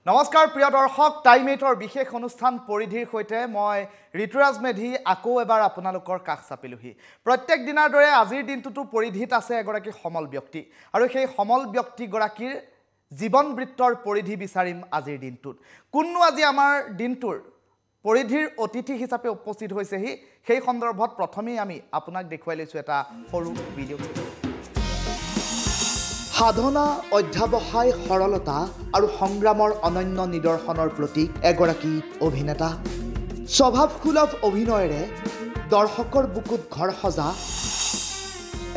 নমস্কাৰ প্ৰিয় দৰ্শক টাইমেটৰ বিশেষ অনুষ্ঠান পৰিধিৰ সৈতে মই ঋতুৰাজ মেধি আকৌ এবাৰ আপোনালোকৰ কাষ চাপিলোহি প্ৰত্যেক দিনৰ দৰে আজিৰ দিনটোতো পৰিধিত আছে এগৰাকী সমল ব্যক্তি আৰু সেই সমল ব্যক্তিগৰাকীৰ জীৱন বৃত্তৰ পৰিধি বিচাৰিম আজিৰ দিনটোত কোননো আজি আমাৰ দিনটোৰ পৰিধিৰ অতিথি হিচাপে উপস্থিত হৈছেহি সেই সন্দৰ্ভত প্ৰথমেই আমি আপোনাক দেখুৱাই লৈছো এটা সৰু ভিডিঅ' সাধনা অধ্যাৱসায় সৰলতা আৰু সংগ্ৰামৰ অনন্য নিদৰ্শনৰ প্ৰতীক এগৰাকী অভিনেতা স্বভাৱসুলভ অভিনয়েৰে দৰ্শকৰ বুকুত ঘৰ সজা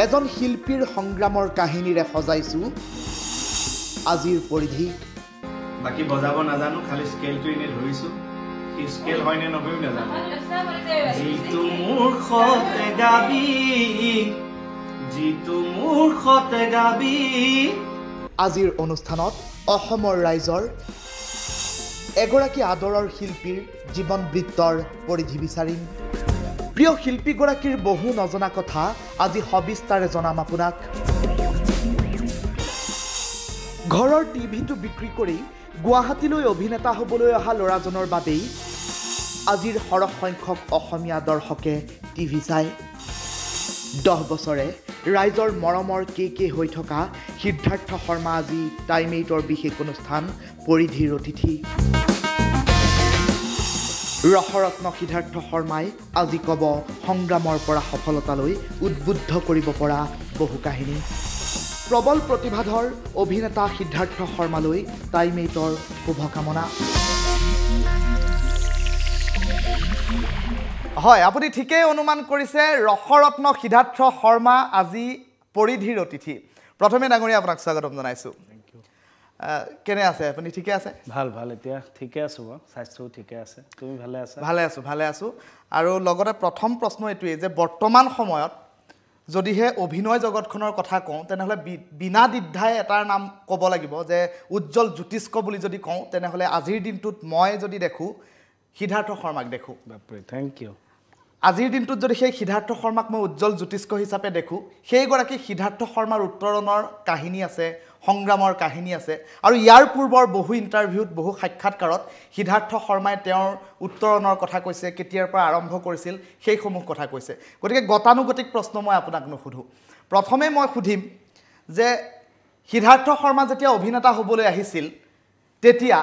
এজন শিল্পীৰ সংগ্ৰামৰ কাহিনীৰে সজাইছো আজিৰ পৰিধি বাকি বজাব নাজানো খালি স্কেলটো ইনে ধৰিছো কি স্কেল হয়নে নকৰিম নাজানো যিটো মূৰ্খতে গাবি যিটো মূৰ্খতে গাবি আজিৰ অনুষ্ঠানত অসমৰ ৰাইজৰ এগৰাকী আদৰৰ শিল্পীৰ জীৱন বৃত্তৰ পৰিধি বিচাৰিম প্ৰিয় শিল্পীগৰাকীৰ বহু নজনা কথা আজি সবিস্তাৰে জনাম আপোনাক ঘৰৰ টিভিটো বিক্ৰী কৰি গুৱাহাটীলৈ অভিনেতা হ'বলৈ অহা ল'ৰাজনৰ বাবেই আজিৰ সৰহ সংখ্যক অসমীয়া দৰ্শকে টিভি চায় 10 বছৰে ৰাইজৰ মৰমৰ কে হৈ থকা সিদ্ধাৰ্থ শৰ্মা আজি টাইমেটৰ বিশেষ অনুষ্ঠান পৰিধিৰ অতিথি ৰসৰত্ন সিদ্ধাৰ্থ শৰ্মাই আজি ক'ব সংগ্ৰামৰ পৰা সফলতালৈ উদ্বুদ্ধ কৰিব পৰা বহু কাহিনী প্ৰবল প্ৰতিভাধৰ অভিনেতা সিদ্ধাৰ্থ শৰ্মালৈ টাইমেটৰ শুভকামনা হয় আপুনি ঠিকই অনুমান কৰিছে ৰসৰত্ন সিদ্ধাৰ্থ শৰ্মা আজি পৰিধিৰ অতিথি প্ৰথমে ডাঙৰীয়া আপোনাক স্বাগতম জনাইছো থ্যাংক ইউ কেনে আছে আপুনি ঠিকে আছে ভাল ভাল এতিয়া ঠিকে আছো স্বাস্থ্য ঠিকে আছে তুমি ভালে আছো আৰু লগতে প্ৰথম প্ৰশ্ন এটোৱে যে বৰ্তমান সময়ত যদিহে অভিনয় জগতখনৰ কথা কওঁ তেনেহলে বিনা দ্বিধাই এটাৰ নাম ক'ব লাগিব যে উজ্জ্বল জ্যোতিষ্ক বুলি যদি কওঁ তেনেহলে আজিৰ দিনটোত মই যদি দেখো সিদ্ধাৰ্থ শৰ্মাক দেখো বাপৰে থ্যাংক ইউ আজিৰ দিনটোত যদি সেই সিদ্ধাৰ্থ শৰ্মাক মই উজ্জ্বল জ্যোতিষ্ক হিচাপে দেখো সেইগৰাকী সিদ্ধাৰ্থ শৰ্মাৰ উত্তৰণৰ কাহিনী আছে সংগ্ৰামৰ কাহিনী আছে আৰু ইয়াৰ পূৰ্বৰ বহু ইণ্টাৰভিউত বহু সাক্ষাৎকাৰত সিদ্ধাৰ্থ শৰ্মাই তেওঁৰ উত্তৰণৰ কথা কৈছে কেতিয়াৰ পৰা আৰম্ভ কৰিছিল সেইসমূহ কথা কৈছে গতিকে গতানুগতিক প্ৰশ্ন মই আপোনাক নুসুধো প্ৰথমে মই সুধিম যে সিদ্ধাৰ্থ শৰ্মা যেতিয়া অভিনেতা হ'বলৈ আহিছিল তেতিয়া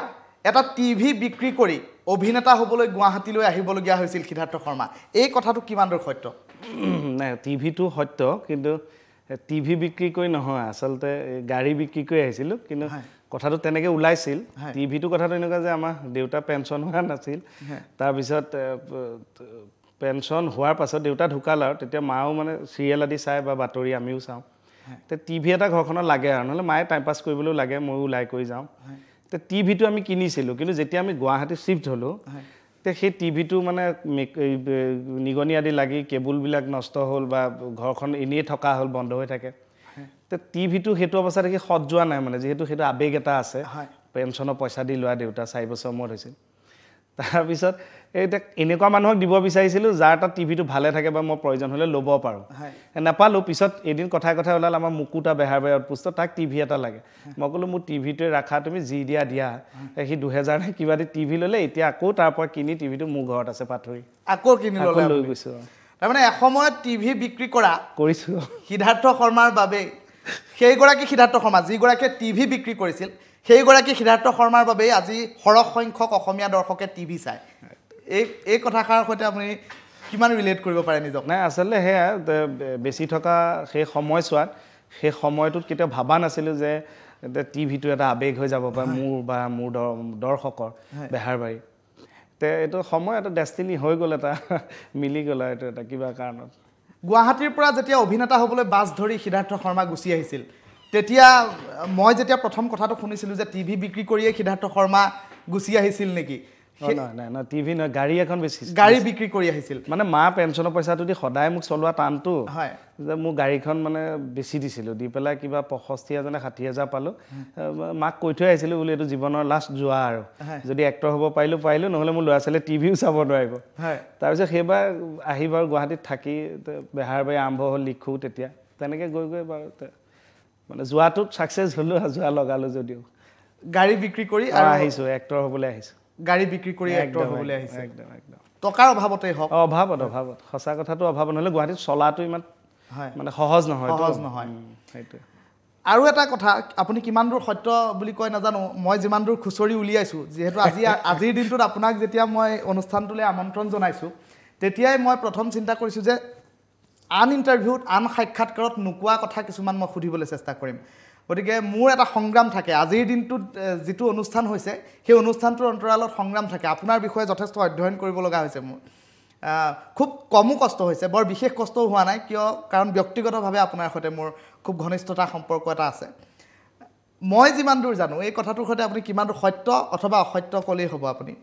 এটা টিভি বিক্ৰী কৰি অভিনেতা হ'বলৈ গুৱাহাটীলৈ আহিবলগীয়া হৈছিল সিদ্ধাৰ্থ শৰ্মা এই কথাটো কিমান দূৰ সত্য নাই টিভিটো সত্য কিন্তু টিভি বিক্ৰী কৰি নহয় আচলতে গাড়ী বিক্ৰী কৰি আহিছিল কিন্তু কথাটো তেনেকৈ ওলাইছিল টিভিটো কথাটো এনেকুৱা যে আমাৰ দেউতা পেনশন হোৱা নাছিল তাৰ পিছত পেনশন হোৱাৰ পাছত দেউতা ঢুকাল আৰু তেতিয়া মাও মানে সিৰিয়েল আদি চাই বা বাতৰি আমিও চাওঁ তে টিভি এটা ঘৰখনত লাগে আৰু নহলে মায়ে টাইম পাছ কৰিবলৈও লাগে ময়ো ওলাই কৰি যাওঁ তে টিভিটো আমি কিনিছিলোঁ কিন্তু যেতিয়া আমি গুৱাহাটী শিফ্ট হ'লো তে সেই টিভিটো মানে নিগনি আদি লাগি কেবুলবিলাক নষ্ট হ'ল বা ঘৰখন এনেই থকা হ'ল বন্ধ হৈ থাকে তে টিভিটো সেইটো অৱস্থাত দেখি সৎ যোৱা নাই মানে যিহেতু সেইটো আবেগ এটা আছে পেনশনৰ পইচা দি লোৱা দেউতা 4 বছৰ মূৰত হৈছিল তাৰপিছত এইটা এনেকুৱা মানুহক দিব বিচাৰিছিলোঁ যাৰ তাত টিভিটো ভালে থাকে বা মই প্ৰয়োজন হ'লে ল'ব পাৰোঁ নাপালোঁ পিছত এদিন কথাই ওলাল আমাৰ মুকুতা বেহাৰবাৰী আউটপোষ্ট তাক টিভি এটা লাগে মই ক'লোঁ মোৰ টিভিটোৱে ৰাখা তুমি যি দিয়া সি 2000 নে কিবা দি টিভি ল'লে এতিয়া আকৌ তাৰ পৰা কিনি টিভিটো মোৰ ঘৰত আছে পাথৰি আকৌ কিনি ল'লে লৈ গৈছোঁ তাৰমানে এসময়ত টিভি বিক্ৰী কৰিছোঁ সিদ্ধাৰ্থ শৰ্মাৰ বাবে সেইগৰাকী সিদ্ধাৰ্থ শৰ্মা যিগৰাকীয়ে টিভি বিক্ৰী কৰিছিল সেইগৰাকী সিদ্ধাৰ্থ শৰ্মাৰ বাবে আজি সৰহ সংখ্যক অসমীয়া দৰ্শকে টিভি চায় এই কথাষাৰ সৈতে আপুনি কিমান ৰিলেট কৰিব পাৰে নিজক নাই আচলতে সেয়া বেছি থকা সেই সময়ছোৱাত সেই সময়টোত কেতিয়াও ভাবা নাছিলোঁ যে টিভিটো এটা আবেগ হৈ যাব পাৰে মোৰ দৰ্শকৰ বেহাৰবাৰী তে এইটো সময় এটা ডেষ্টিনি হৈ গ'ল এটা মিলি গ'ল এইটো এটা কিবা কাৰণত গুৱাহাটীৰ পৰা যেতিয়া অভিনেতা হ'বলৈ বাছ ধৰি সিদ্ধাৰ্থ শৰ্মা গুচি আহিছিল তেতিয়া মই যেতিয়া প্ৰথম কথাটো শুনিছিলোঁ যে টিভি বিক্ৰী কৰিয়ে সিদ্ধাৰ্থ শৰ্মা গুচি আহিছিল নেকি নাই টিভি নহয় গাড়ী এখন গাড়ী বিক্ৰী কৰি আহিছিল মানে মা পেনশনৰ পইচাটো দি সদায় মোক চলোৱা টানটো যে মোৰ গাড়ীখন মানে বেছি দিছিলোঁ দি পেলাই কিবা 65,000 নে 60,000 পালোঁ মাক কৈ থৈ আহিছিলোঁ বুলি এইটো জীৱনৰ লাষ্ট যোৱা আৰু যদি এক্টৰ হ'ব পাৰিলোঁ নহ'লে মোৰ ল'ৰা ছোৱালীয়ে টিভিও চাব নোৱাৰিব তাৰপিছত সেইবাৰ আহি বাৰু গুৱাহাটীত থাকি বেহাৰবাৰী আৰম্ভ হ'ল লিখোঁ তেতিয়া তেনেকৈ গৈ বাৰু মানে যোৱাটোত ছাকচেছ হ'লোঁ যোৱা লগালোঁ যদিও গাড়ী বিক্ৰী কৰি আৰু আহিছোঁ এক্টৰ হ'বলৈ আহিছোঁ গাড়ী বিক্ৰী কৰি এক্টৰ হ'বলৈ আহিছে একদম একদম টকাৰ অভাৱতেই হওক অভাৱত সঁচা কথাটো অভাৱ নহ'লে গুৱাহাটীত চলাটো ইমান মানে সহজ নহয় সেইটোৱে আৰু এটা কথা আপুনি কিমান দূৰ সত্য বুলি কয় নাজানো মই যিমান দূৰ খুচৰি উলিয়াইছোঁ যিহেতু আজিৰ দিনটোত আপোনাক যেতিয়া মই অনুষ্ঠানটোলৈ আমন্ত্ৰণ জনাইছোঁ তেতিয়াই মই প্ৰথম চিন্তা কৰিছোঁ যে আন ইণ্টাৰভিউত আন সাক্ষাৎকাৰত নোকোৱা কথা কিছুমান মই সুধিবলৈ চেষ্টা কৰিম গতিকে মোৰ এটা সংগ্ৰাম থাকে আজিৰ দিনটোত যিটো অনুষ্ঠান হৈছে সেই অনুষ্ঠানটোৰ অন্তৰালত সংগ্ৰাম থাকে আপোনাৰ বিষয়ে যথেষ্ট অধ্যয়ন কৰিব লগা হৈছে মোৰ খুব কমো কষ্ট হৈছে বৰ বিশেষ কষ্টও হোৱা নাই কিয় কাৰণ ব্যক্তিগতভাৱে আপোনাৰ সৈতে মোৰ খুব ঘনিষ্ঠতা সম্পৰ্ক এটা আছে মই যিমান দূৰ জানো এই কথাটোৰ সৈতে আপুনি কিমান দূৰ সত্য অথবা অসত্য ক'লেই হ'ব আপুনি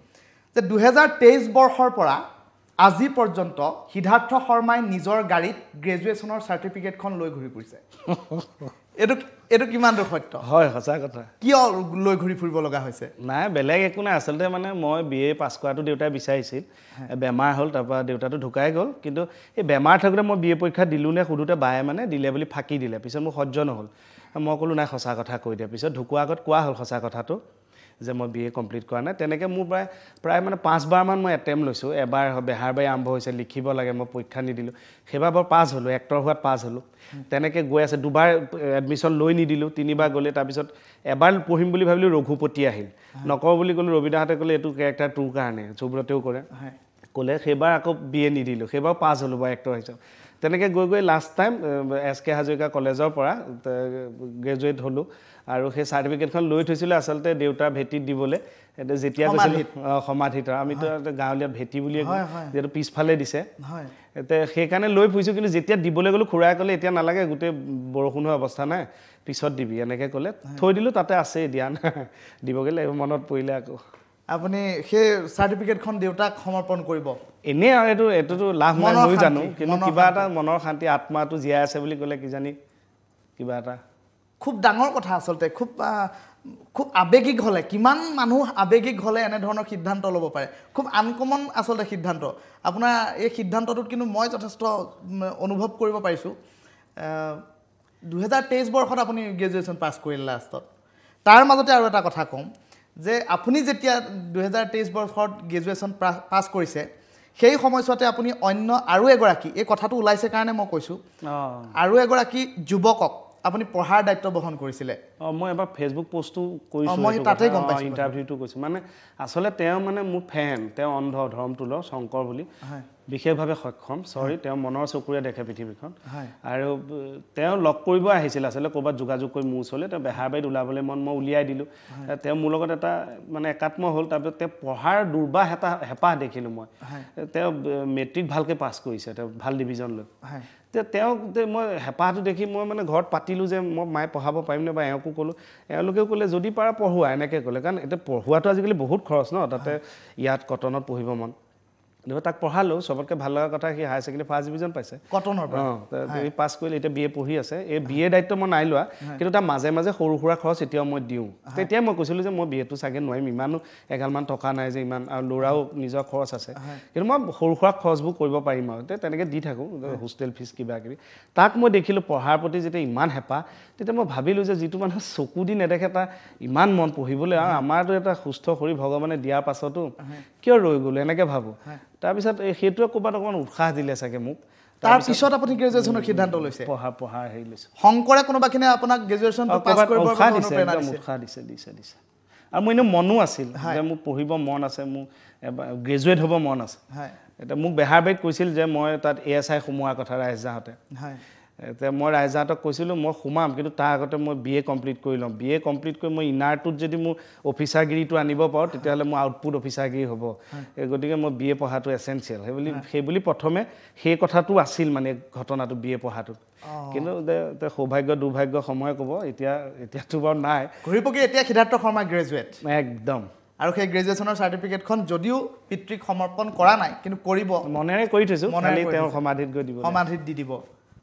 যে 2023 বৰ্ষৰ পৰা আজি পৰ্যন্ত সিদ্ধাৰ্থ শৰ্মাই নিজৰ গাড়ীত গ্ৰেজুৱেশ্যনৰ চাৰ্টিফিকেটখন লৈ ঘূৰি ফুৰিছে এইটো কিমান দূৰ সত্য হয় সঁচা কথা কিয় লৈ ঘূৰি ফুৰিব লগা হৈছে নাই বেলেগ একো নাই আচলতে মানে মই BA পাছ কৰাটো দেউতাই বিচাৰিছিল বেমাৰ হ'ল তাৰপৰা দেউতাটো ঢুকাই গ'ল কিন্তু এই বেমাৰ থাকোঁতে মই BA পৰীক্ষা দিলোঁ নে সুধোতে বায়ে মানে দিলে বুলি ফাঁকি দিলে পিছত মোৰ সহ্য নহ'ল মই ক'লোঁ নাই সঁচা কথা কৈ দিয়া পিছত ঢুকোৱাৰ আগত কোৱা হ'ল সঁচা কথাটো যে মই BA কমপ্লিট কৰা নাই তেনেকৈ মোৰ প্ৰায় মানে 5বাৰমান মই এটেম্প লৈছোঁ এবাৰ বেহাৰবাৰী আৰম্ভ হৈছে লিখিব লাগে মই পৰীক্ষা নিদিলোঁ সেইবাৰ বাৰু পাছ হ'লোঁ এক্টৰ হোৱাত পাছ হ'লোঁ তেনেকৈ গৈ আছে দুবাৰ এডমিশ্যন লৈ নিদিলোঁ 3বাৰ গ'লে তাৰপিছত এবাৰ পঢ়িম বুলি ভাবিলোঁ ৰঘুপতি আহিল নকওঁ বুলি ক'লোঁ ৰবিদাহঁতে ক'লে এইটো কেৰেক্টাৰ তোৰ কাৰণে সুব্ৰতেও কৰে ক'লে সেইবাৰ আকৌ BA নিদিলোঁ সেইবাৰ পাছ হ'লোঁ বাৰু এক্টৰ হিচাপে তেনেকৈ গৈ লাষ্ট টাইম SK হাজৰিকা কলেজৰ পৰা গ্ৰেজুৱেট হ'লোঁ আৰু সেই চাৰ্টিফিকেটখন লৈ থৈছিলোঁ আচলতে দেউতাৰ ভেটিত দিবলৈ যেতিয়া গৈছিলোঁ সমাধিত আমিতো গাঁৱলীয়া ভেটি বুলিয়ে কওঁ যিহেতু পিছফালে দিছে সেইকাৰণে লৈ ফুৰিছোঁ কিন্তু যেতিয়া দিবলৈ গ'লোঁ খুৰাই ক'লে এতিয়া নালাগে গোটেই বৰষুণ হোৱা অৱস্থা নাই পিছত দিবি এনেকৈ ক'লে থৈ দিলোঁ তাতে আছেই দিয়া নাই দিবগৈ লাগিব মনত পৰিলে আকৌ আপুনি সেই চাৰ্টিফিকেটখন দেউতাক সমৰ্পণ কৰিব এনেই আৰু এইটোতো লাভ নাই মই জানো কিন্তু কিবা এটা মনৰ শান্তি আত্মাটো জীয়াই আছে বুলি ক'লে কিজানি কিবা এটা খুব ডাঙৰ কথা আচলতে খুব আৱেগিক হ'লে কিমান মানুহ আৱেগিক হ'লে এনেধৰণৰ সিদ্ধান্ত ল'ব পাৰে খুব আনকমন আচলতে সিদ্ধান্ত আপোনাৰ এই সিদ্ধান্তটোত কিন্তু মই যথেষ্ট অনুভৱ কৰিব পাৰিছোঁ 2023 বৰ্ষত আপুনি গ্ৰেজুৱেশ্যন পাছ কৰিলে লাষ্টত তাৰ মাজতে আৰু এটা কথা ক'ম যে আপুনি যেতিয়া 2023 বৰ্ষত গ্ৰেজুৱেশ্যন পাছ কৰিছে সেই সময়ছোৱাতে আপুনি অন্য আৰু এগৰাকী এই কথাটো ওলাইছে কাৰণে মই কৈছোঁ আৰু এগৰাকী যুৱকক আপুনি পঢ়াৰ দায়িত্ব বহন কৰিছিলে মই এবাৰ ফেচবুক পোষ্টটো কৰিছোঁ মই তাতে গম পাইছোঁ ইণ্টাৰভিউটো কৈছোঁ মানে আচলতে তেওঁ মানে মোৰ ফেন তেওঁ অন্ধ ধৰ্মটোল শংকৰ বুলি বিশেষভাৱে সক্ষম সৰি তেওঁ মনৰ চকুৰে দেখে পৃথিৱীখন আৰু তেওঁ লগ কৰিব আহিছিল আচলতে ক'ৰবাত যোগাযোগ কৰি মোৰ ওচৰলৈ তেওঁ বেহাৰবাৰীত ওলাবলৈ মই উলিয়াই দিলোঁ তেওঁ মোৰ লগত এটা মানে একাত্ম হ'ল তাৰপিছত তেওঁ পঢ়াৰ দুৰ্বাহ হেঁপাহ দেখিলোঁ মই তেওঁ মেট্ৰিক ভালকৈ পাছ কৰিছে তেওঁ ভাল ডিভিজন লৈ তেওঁ মই হেঁপাহটো দেখি মই মানে ঘৰত পাতিলোঁ যে মই মায়ে পঢ়াব পাৰিমনে বা এওঁকো ক'লোঁ এওঁলোকেও ক'লে যদি পাৰা পঢ়োৱা এনেকৈ ক'লে কাৰণ এতিয়া পঢ়োৱাটো আজিকালি বহুত খৰচ ন তাতে ইয়াত কটনত পঢ়িব মন তাক পঢ়ালোঁ চবতকৈ ভাল লগা কথা সি হায়াৰ ছেকেণ্ডেৰী ফাৰ্ষ্ট ডিভিজন পাইছে কটনৰ সি পাছ কৰিলে এতিয়া BA পঢ়ি আছে এই BA দায়িত্ব মই নাই লোৱা কিন্তু তাৰ মাজে মাজে সৰু সুৰা খৰচ এতিয়াও মই দিওঁ তেতিয়াই মই কৈছিলোঁ যে মই BAটো চাগে নোৱাৰিম ইমানো এগালমান টকা নাই যে ইমান আৰু ল'ৰাও নিজৰ খৰচ আছে কিন্তু মই সৰু সুৰা খৰচবোৰ কৰিব পাৰিম আৰু তেনেকৈ দি থাকোঁ হোষ্টেল ফিজ কিবা কিবি তাক মই দেখিলোঁ পঢ়াৰ প্ৰতি যেতিয়া ইমান হেঁপাহ তেতিয়া মই ভাবিলোঁ যে যিটো মানুহে চকু দি নেদেখে তাৰ ইমান মন পঢ়িবলৈ আৰু আমাৰতো এটা সুস্থ শৰীৰ ভগৱানে দিয়াৰ পাছতো কিয় ৰৈ গ'লো এনেকৈ ভাবোঁ তাৰপিছত সেইটোৱে ক'ৰবাত অকণমান উৎসাহ দিলে চাগে মোক তাৰপিছত আপুনি গ্ৰেজুৱেশ্যনৰ সিদ্ধান্ত লৈছে পঢ়াৰ হেৰি লৈছোঁ শংকৰে কোনোবাখিনিয়ে আপোনাক গ্ৰেজুৱেশ্যনটো পাছ কৰিবৰ কাৰণে উৎসাহ দিছে আৰু মোৰ এনেও মনো আছিল যে মোক পঢ়িব মন আছে মোৰ গ্ৰেজুৱেট হ'ব মন আছে এতিয়া মোক বেহাৰবাৰীত কৈছিল যে মই তাত ASI সোমোৱাৰ কথা ৰাইজহাঁতে এতিয়া মই ৰাইজহাঁতক কৈছিলোঁ মই সোমাম কিন্তু তাৰ আগতে মই BA কমপ্লিট কৰি ল'ম BA কমপ্লিট কৰি মই ইনাৰটোত যদি মোৰ অফিচাৰগিৰিটো আনিব পাৰোঁ তেতিয়াহ'লে মোৰ আউটপুট অফিচাৰগিৰি হ'ব গতিকে মই BA পঢ়াটো এচেঞ্চিয়েল সেইবুলি প্ৰথমে সেই কথাটো আছিল মানে ঘটনাটো BA পঢ়াটো কিন্তু সৌভাগ্য দুৰ্ভাগ্য সময় ক'ব এতিয়াতো বাৰু নাই ঘূৰিপকি এতিয়া সিদ্ধাৰ্থ শৰ্মা গ্ৰেজুৱেট একদম আৰু সেই গ্ৰেজুৱেশ্যনৰ চাৰ্টিফিকেটখন যদিও পিতৃক সমৰ্পণ কৰা নাই কিন্তু কৰিব মনেৰে কৰি থৈছোঁ খালি তেওঁ সমাধিত গৈ দিব সমাধিত দি দিব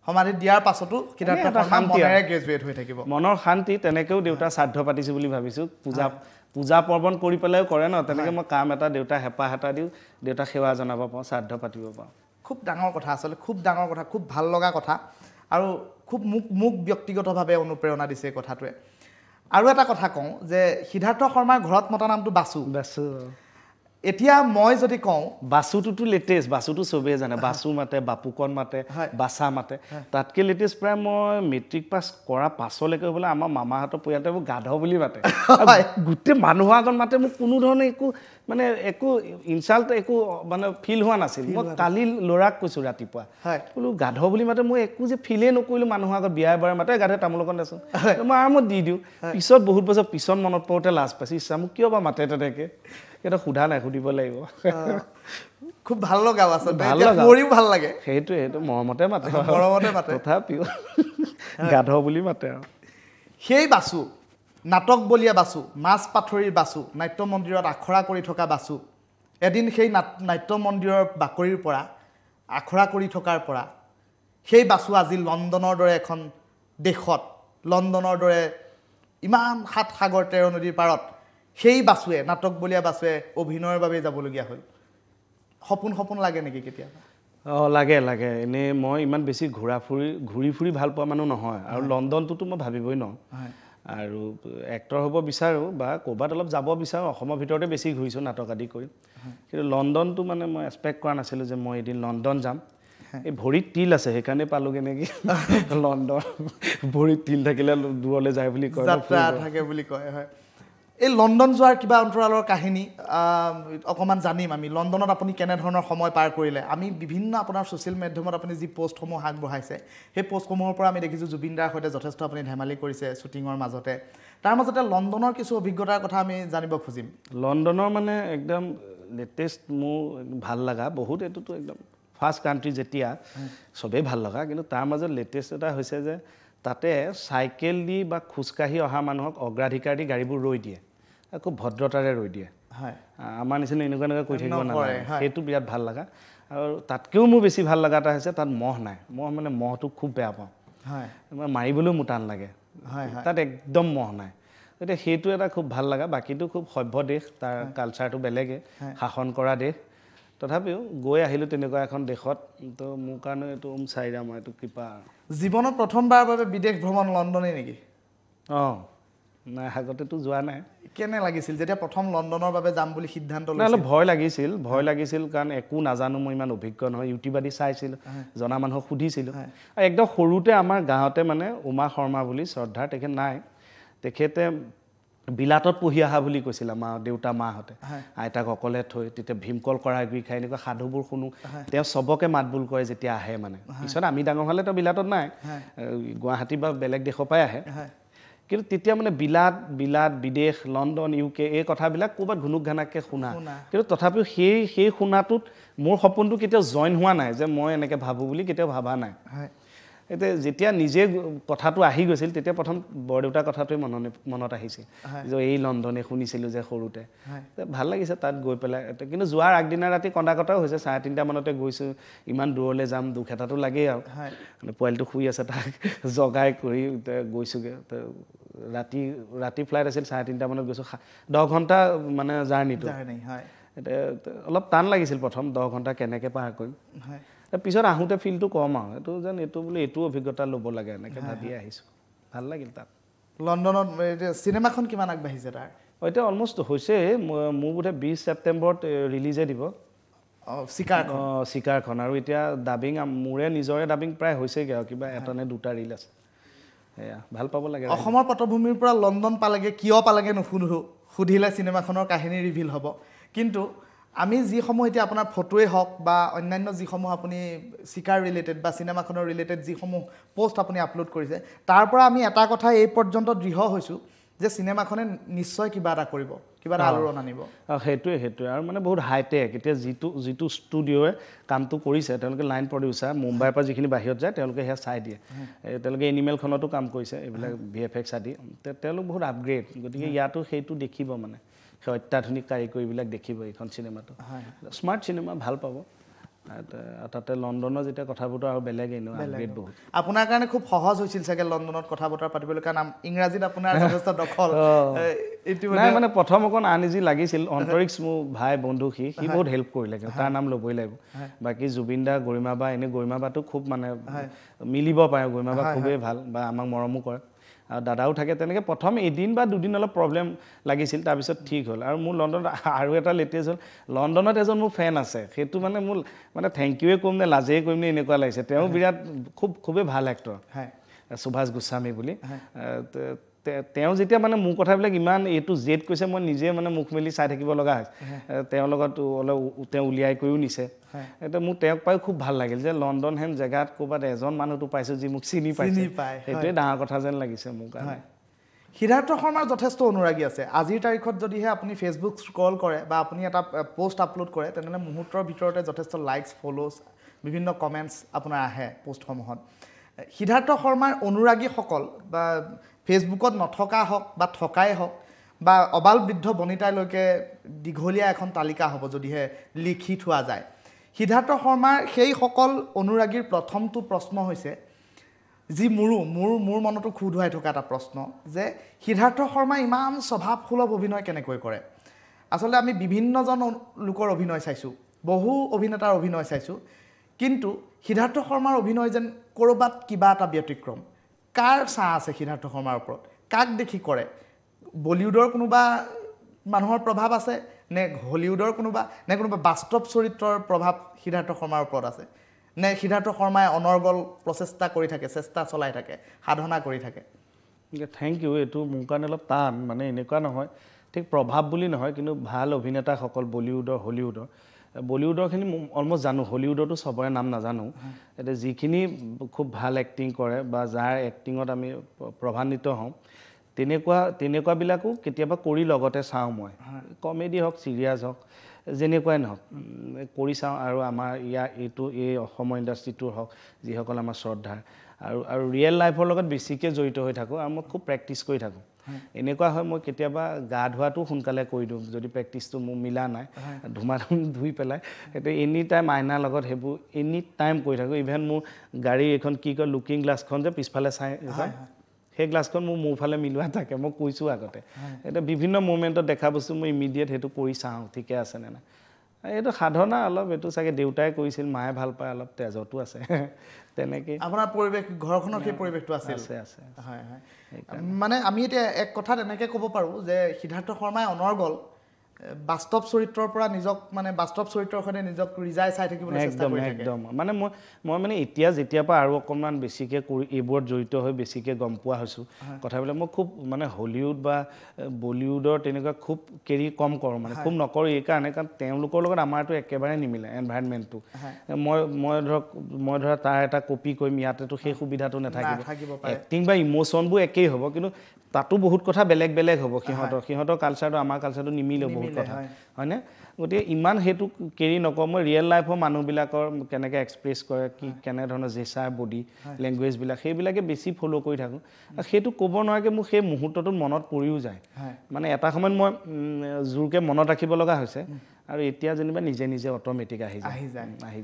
সমাধিত দিয়াৰ পাছতো সিদ্ধাৰ্থ শৰ্মা মনেৰে গ্ৰেজুৱেট হৈ থাকিব মনৰ শান্তি তেনেকৈও দেউতা শ্ৰাদ্ধ পাতিছোঁ বুলি ভাবিছোঁ পূজা পৰ্বণ কৰি পেলাইও কৰে ন তেনেকৈ মই কাম এটা দেউতা হেঁপাহ এটা দিওঁ দেউতা সেৱা জনাব পাৰোঁ শ্ৰাদ্ধ পাতিব পাৰোঁ খুব ডাঙৰ কথা আচলতে খুব ডাঙৰ কথা খুব ভাল লগা কথা আৰু খুব মোক ব্যক্তিগতভাৱে অনুপ্ৰেৰণা দিছে কথাটোৱে আৰু এটা কথা কওঁ যে সিদ্ধাৰ্থ শৰ্মাৰ ঘৰত মতা নামটো বাসু বাসু এতিয়া মই যদি কওঁ বাসুটোতো লেটেষ্ট বাসুটো চবেই জানে বাসু মাতে বাপুকণ মাতে বাসা মাতে তাতকৈ লেটেষ্ট প্ৰায় মই মেট্ৰিক পাছ কৰা পাছলৈকে বোলে আমাৰ মামাহঁতৰ পৰিয়ালতে মোক গাধ বুলি মাতে গোটেই মানুহৰ আগত মাতে মোক কোনো ধৰণে একো ইনচাল্ট একো মানে ফিল হোৱা নাছিল মই কালি ল'ৰাক কৈছোঁ ৰাতিপুৱা বোলো গাধ বুলি মাতে মই একো যে ফিলেই নকৰিলোঁ মানুহৰ আগত বিয়াই বাৰে মাতে গাধে তামোল অকণ দেচোন মই আৰামত দি দিওঁ পিছত বহুত বছৰ পিছত মনত পৰোঁতে লাজ পাইছোঁ ইচ্ছা মোক কিয় বা মাতে তেনেকৈ এটা সোধা নাই সুধিব লাগিব খুব ভাল লগা আচলতে মৰিও ভাল লাগে সেইটোৱে সেইটো মৰমতে মাতে তথাপিও গাধ বুলি মাতে আৰু সেই বাসু নাটক বলীয়া বাসু মাছ পাথৰিৰ বাসু নাট্য মন্দিৰত আখৰা কৰি থকা বাসু এদিন সেই নাট্য মন্দিৰৰ বাকৰিৰ পৰা আখৰা কৰি থকাৰ পৰা সেই বাসু আজি লণ্ডনৰ দৰে এখন দেশত লণ্ডনৰ দৰে ইমান 7 সাগৰ 13 নদীৰ পাৰত সেই বাসুৱে নাটক বলীয়া বাসুৱে অভিনয়ৰ বাবে যাবলগীয়া হ'ল সপোন লাগে নেকি কেতিয়াবা লাগে এনেই মই ইমান বেছি ঘূৰি ফুৰি ভাল পোৱা মানুহ নহয় আৰু লণ্ডনটোতো মই ভাবিবই নোৱাৰোঁ আৰু এক্টৰ হ'ব বিচাৰোঁ বা ক'ৰবাত অলপ যাব বিচাৰোঁ অসমৰ ভিতৰতে বেছি ঘূৰিছোঁ নাটক আদি কৰি কিন্তু লণ্ডনটো মানে মই এক্সপেক্ট কৰা নাছিলোঁ যে মই এদিন লণ্ডন যাম এই ভৰিত তিল আছে সেইকাৰণে পালোগৈ নেকি লণ্ডন ভৰিত তিল থাকিলে দূৰলৈ যায় বুলি কয় যাত্ৰা থাকে বুলি কয় হয় এই লণ্ডন যোৱাৰ কিবা অন্তৰালৰ কাহিনী অকণমান জানিম আমি লণ্ডনত আপুনি কেনেধৰণৰ সময় পাৰ কৰিলে আমি বিভিন্ন আপোনাৰ ছ'চিয়েল মাধ্যমত আপুনি যি পোষ্টসমূহ আগবঢ়াইছে সেই পোষ্টসমূহৰ পৰা আমি দেখিছোঁ জুবিন দাৰ সৈতে যথেষ্ট আপুনি ধেমালি কৰিছে শ্বুটিঙৰ মাজতে তাৰ মাজতে লণ্ডনৰ কিছু অভিজ্ঞতাৰ কথা আমি জানিব খুজিম লণ্ডনৰ মানে একদম লেটেষ্ট মোৰ ভাল লগা বহুত এইটোতো একদম ফাৰ্ষ্ট কাণ্ট্ৰি যেতিয়া চবেই ভাল লগা কিন্তু তাৰ মাজত লেটেষ্ট এটা হৈছে যে তাতে চাইকেল দি বা খোজকাঢ়ি অহা মানুহক অগ্ৰাধিকাৰ দি গাড়ীবোৰ ৰৈ দিয়ে খুব ভদ্ৰতাৰে ৰৈ দিয়ে আমাৰ নিচিনা এনেকুৱা কৰি থাকিব নালাগে সেইটো বিৰাট ভাল লগা আৰু তাতকৈও মোৰ বেছি ভাল লগা এটা হৈছে তাত মহ নাই মই মানে মহটো খুব বেয়া পাওঁ মাৰিবলৈও মোৰ টান লাগে তাত একদম মহ নাই গতিকে সেইটো এটা খুব ভাল লগা বাকীটো খুব সভ্য দেশ তাৰ কালচাৰটো বেলেগে শাসন কৰা দেশ তথাপিও গৈ আহিলোঁ তেনেকুৱা এখন দেশত তো মোৰ কাৰণে এইটো চাইৰা মই এইটো কৃপা জীৱনত প্ৰথমবাৰৰ বাবে বিদেশ ভ্ৰমণ লণ্ডনেই নেকি নাই আগতেতো যোৱা নাই কেনে লাগিছিল যেতিয়া প্ৰথম লণ্ডনৰ বাবে যাম বুলি সিদ্ধান্ত লৈছিল অলপ ভয় লাগিছিল কাৰণ একো নাজানো মই ইমান অভিজ্ঞ নহয় ইউটিউব আদি চাইছিলোঁ জনা মানুহক সুধিছিলোঁ আৰু একদম সৰুতে আমাৰ গাঁৱতে মানে উমা শৰ্মা বুলি শ্ৰদ্ধাৰ তেখেত নাই তেখেতে বিলাতত পঢ়ি অহা বুলি কৈছিল আমাৰ দেউতা মাহঁতে আইতাক অকলে থৈ তেতিয়া ভীমকল কৰা গুৰি খাই এনেকুৱা সাধুবোৰ শুনো তেওঁ চবকে মাতবোল কৰে যেতিয়া আহে মানে পিছত আমি ডাঙৰ হ'লে তেওঁ বিলাতত নাই গুৱাহাটী বা বেলেগ দেশৰ পৰাই আহে কিন্তু তেতিয়া মানে বিলাত বিদেশ লণ্ডন UK এই কথাবিলাক ক'ৰবাত ঘুনুক ঘানাককৈ শুনা কিন্তু তথাপিও সেই শুনাটোত মোৰ সপোনটো কেতিয়াও জইন হোৱা নাই যে মই এনেকৈ ভাবোঁ বুলি কেতিয়াও ভাবা নাই এতিয়া যেতিয়া নিজে কথাটো আহি গৈছিল তেতিয়া প্ৰথম বৰদেউতাৰ কথাটোৱে মনত আহিছিল যে এই লণ্ডনে শুনিছিলোঁ যে সৰুতে ভাল লাগিছে তাত গৈ পেলাই কিন্তু যোৱাৰ আগদিনা ৰাতি কন্দা কটাও হৈছে 3:30 মানতে গৈছোঁ ইমান দূৰলৈ যাম দুখ এটাতো লাগেই আৰু মানে পোৱালিটো শুই আছে তাক জগাই কৰি গৈছোঁগৈ ৰাতি ফ্লাইট আছিল 3:30 মানত গৈছোঁ 10 ঘণ্টা মানে জাৰ্ণিটো অলপ টান লাগিছিল প্ৰথম 10 ঘণ্টা কেনেকৈ পাৰ কৰিম পিছত আহোঁতে ফিলটো কম আৰু এইটো যেন এইটো বোলে এইটো অভিজ্ঞতা ল'ব লাগে এনেকৈ ভাবিয়ে আহিছোঁ ভাল লাগিল তাত লণ্ডনত চিনেমাখন কিমান আগবাঢ়িছে তাৰ এতিয়া অলমষ্ট হৈছে মোৰ বোধে 20 ছেপ্টেম্বৰত ৰিলিজে দিব চিকাৰখন আৰু এতিয়া ডাবিং মোৰে নিজৰে ডাবিং প্ৰায় হৈছেগৈ আৰু কিবা এটা নে দুটা ৰিল আছে সেয়া ভাল পাব লাগে অসমৰ পটভূমিৰ পৰা লণ্ডন পালেগে কিয় পালেগে নুসুধো সুধিলে চিনেমাখনৰ কাহিনী ৰিভিল হ'ব কিন্তু আমি যিসমূহ এতিয়া আপোনাৰ ফটোৱে হওক বা অন্যান্য যিসমূহ আপুনি চিকাৰ ৰিলেটেড বা চিনেমাখনৰ ৰিলেটেড যিসমূহ পোষ্ট আপুনি আপলোড কৰিছে তাৰ পৰা আমি এটা কথা এই পৰ্যন্ত দৃঢ় হৈছোঁ যে চিনেমাখনে নিশ্চয় কিবা এটা কৰিব কিবা এটা আলোড়ন আনিব সেইটোৱে আৰু মানে বহুত হাইটেক এতিয়া যিটো ষ্টুডিঅ'য়ে কামটো কৰিছে তেওঁলোকে লাইন প্ৰডিউচাৰ মুম্বাইৰ পৰা যিখিনি বাহিৰত যায় তেওঁলোকে সেয়া চাই দিয়ে তেওঁলোকে এনিমেলখনতো কাম কৰিছে এইবিলাক VFX আদি তেওঁলোক বহুত আপগ্ৰেড গতিকে ইয়াতো সেইটো দেখিব মানে সেই অত্যাধুনিক কাৰিকৰীবিলাক দেখিব এইখন চিনেমাটো স্মাৰ্ট চিনেমা ভাল পাব তাতে লণ্ডনৰ যেতিয়া কথা বতৰা আৰু বেলেগ এনেও আপগ্ৰেড বহুত আপোনাৰ কাৰণে খুব সহজ হৈছিল চাগে লণ্ডনত কথা বতৰা পাতিবলৈ কাৰণ ইংৰাজীত আপোনাৰ যথেষ্ট দখল নাই মানে প্ৰথম অকণ আনইজি লাগিছিল অন্তৰিক্স মোৰ ভাই বন্ধু সি বহুত হেল্প কৰিলে তাৰ নাম ল'বই লাগিব বাকী জুবিন দা গৰিমা বা এনে গৰিমা বাটো খুব মানে মিলিব পাৰে গৰিমা বা খুবেই ভাল বা আমাক মৰমো কৰে আৰু দাদাও থাকে তেনেকৈ প্ৰথম এদিন বা দুদিন অলপ প্ৰব্লেম লাগিছিল তাৰপিছত ঠিক হ'ল আৰু মোৰ লণ্ডনত আৰু এটা লেটেষ্ট হ'ল লণ্ডনত এজন মোৰ ফেন আছে সেইটো মানে মোৰ মানে থেংক ইউৱে ক'ম নে লাজেই কৰিম নে এনেকুৱা লাগিছে তেওঁ বিৰাট খুবেই ভাল এক্টৰ সুভাষ গোস্বামী বুলি তেওঁ যেতিয়া মানে মোৰ কথাবিলাক ইমান এইটো জেদ কৈছে মই নিজে মানে মুখ মেলি চাই থাকিব লগা হৈছে তেওঁৰ লগত অলপ তেওঁ উলিয়াই কৰিও নিছে এটা মোক তেওঁক পাই খুব ভাল লাগিল যে লণ্ডন হেন জেগাত ক'ৰবাত এজন মানুহটো পাইছোঁ যি মোক চিনি পাইছে সেইটোৱে ডাঙৰ কথা যেন লাগিছে মোক সিদ্ধাৰ্থ শৰ্মাৰ যথেষ্ট অনুৰাগী আছে আজিৰ তাৰিখত যদিহে আপুনি ফেচবুক স্ক্ৰল কৰে বা আপুনি এটা পোষ্ট আপলোড কৰে তেনেহ'লে মুহূৰ্তৰ ভিতৰতে যথেষ্ট লাইকছ ফ'ল'জ বিভিন্ন কমেণ্টছ আপোনাৰ আহে পোষ্টসমূহত সিদ্ধাৰ্থ শৰ্মাৰ অনুৰাগীসকল বা ফেচবুকত নথকা হওক বা থকাই হওক বা অবাল বৃদ্ধ বনিতালৈকে দীঘলীয়া এখন তালিকা হ'ব যদিহে লিখি থোৱা যায় সিদ্ধাৰ্থ শৰ্মাৰ সেইসকল অনুৰাগীৰ প্ৰথমটো প্ৰশ্ন হৈছে যি মোৰ মনতো খুধুৱাই থকা এটা প্ৰশ্ন যে সিদ্ধাৰ্থ শৰ্মা ইমান স্বভাৱসুলভ অভিনয় কেনেকৈ কৰে আচলতে আমি বিভিন্নজন লোকৰ অভিনয় চাইছোঁ বহু অভিনেতাৰ অভিনয় চাইছোঁ কিন্তু সিদ্ধাৰ্থ শৰ্মাৰ অভিনয় যেন ক'ৰবাত কিবা এটা ব্যতিক্ৰম কাৰ চাহ আছে সিদ্ধাৰ্থ শৰ্মাৰ ওপৰত কাক দেখি কৰে বলিউডৰ কোনোবা মানুহৰ প্ৰভাৱ আছে নে হলিউডৰ কোনোবা বাস্তৱ চৰিত্ৰৰ প্ৰভাৱ সিদ্ধাৰ্থ শৰ্মাৰ ওপৰত আছে নে সিদ্ধাৰ্থ শৰ্মাই অনৰ্গল প্ৰচেষ্টা কৰি থাকে চেষ্টা চলাই থাকে সাধনা কৰি থাকে থেংক ইউ এইটো মোৰ কাৰণে অলপ টান মানে এনেকুৱা নহয় ঠিক প্ৰভাৱ বুলি নহয় কিন্তু ভাল অভিনেতাসকল বলিউডৰ বলিউডৰখিনি অলমষ্ট জানো হলিউডতো চবৰে নাম নাজানো এতিয়া যিখিনি খুব ভাল এক্টিং কৰে বা যাৰ এক্টিঙত আমি প্ৰভাৱান্বিত হওঁ তেনেকুৱাবিলাকো কেতিয়াবা কৰি লগতে চাওঁ মই কমেডি হওক চিৰিয়াছ হওক যেনেকুৱাই নহওক কৰি চাওঁ আৰু আমাৰ এই অসমৰ ইণ্ডাষ্ট্ৰিটোৰ হওক যিসকল আমাৰ শ্ৰদ্ধাৰ আৰু ৰিয়েল লাইফৰ লগত বেছিকৈ জড়িত হৈ থাকোঁ আৰু মই খুব প্ৰেক্টিছ কৰি থাকোঁ এনেকুৱা হয় মই কেতিয়াবা গা ধোৱাটো সোনকালে কৰি দিওঁ যদি প্ৰেক্টিছটো মোৰ মিলা নাই ধুমাধুম ধুই পেলাই সেইটো এনি টাইম আইনাৰ লগত সেইবোৰ এনি টাইম কৰি থাকোঁ ইভেন মোৰ গাড়ী এখন কি কয় লুকিং গ্লাছখন যে পিছফালে চাই সেই গ্লাছখন মোৰ ফালে মিলোৱা থাকে মই কৈছোঁ আগতে এতিয়া বিভিন্ন মুভমেণ্টত দেখা বস্তু মই ইমিডিয়েট সেইটো কৰি চাওঁ ঠিকে আছে নে নাই এইটো সাধনা অলপ এইটো চাগে দেউতাই কৰিছিল মায়ে ভাল পায় অলপ তেজতো আছে তেনেকৈ আপোনাৰ পৰিৱেশ ঘৰখনৰ সেই পৰিৱেশটো আছে হয় মানে আমি এতিয়া এক কথাত এনেকৈ ক'ব পাৰোঁ যে সিদ্ধাৰ্থ শৰ্মাই অনৰ্গল বাস্তৱ চৰিত্ৰৰ পৰা নিজক মানে বাস্তৱ চৰিত্ৰৰ সৈতে নিজক ৰিজাই চাই থাকিবলৈ চেষ্টা কৰি থাকে একদম মানে মই মানে এতিয়া যেতিয়াৰ পৰা আৰু অকণমান বেছিকৈ এইবোৰত জড়িত হৈ বেছিকৈ গম পোৱা হৈছোঁ কথাবিলাক মই খুব মানে হলিউড বা বলিউডৰ তেনেকুৱা খুব কম কৰোঁ মানে খুব নকৰোঁ এইকাৰণে কাৰণ তেওঁলোকৰ লগত আমাৰতো একেবাৰে নিমিলে এনভাইৰনমেণ্টটো মই ধৰা তাৰ এটা কপি কৰিম ইয়াতেতো সেই সুবিধাটো নাথাকিব এক্টিং বা ইম'শ্যনবোৰ একেই হ'ব কিন্তু তাতো বহুত কথা বেলেগ হ'ব সিহঁতৰ কালচাৰটো আমাৰ কালচাৰটো নিমিলে বহুত কথা হয়নে গতিকে ইমান সেইটো কেৰি নকৰোঁ মই ৰিয়েল লাইফৰ মানুহবিলাকৰ কেনেকৈ এক্সপ্ৰেছ কৰে কি কেনেধৰণৰ জেচাৰ বডি লেংগুৱেজবিলাক সেইবিলাকে বেছি ফ'ল' কৰি থাকোঁ সেইটো ক'ব নোৱাৰাকৈ মোক সেই মুহূৰ্তটোত মনত পৰিও যায় মানে এটা সময়ত মই জোৰকৈ মনত ৰাখিব লগা হৈছে আৰু এতিয়া যেনিবা নিজে অট'মেটিক আহি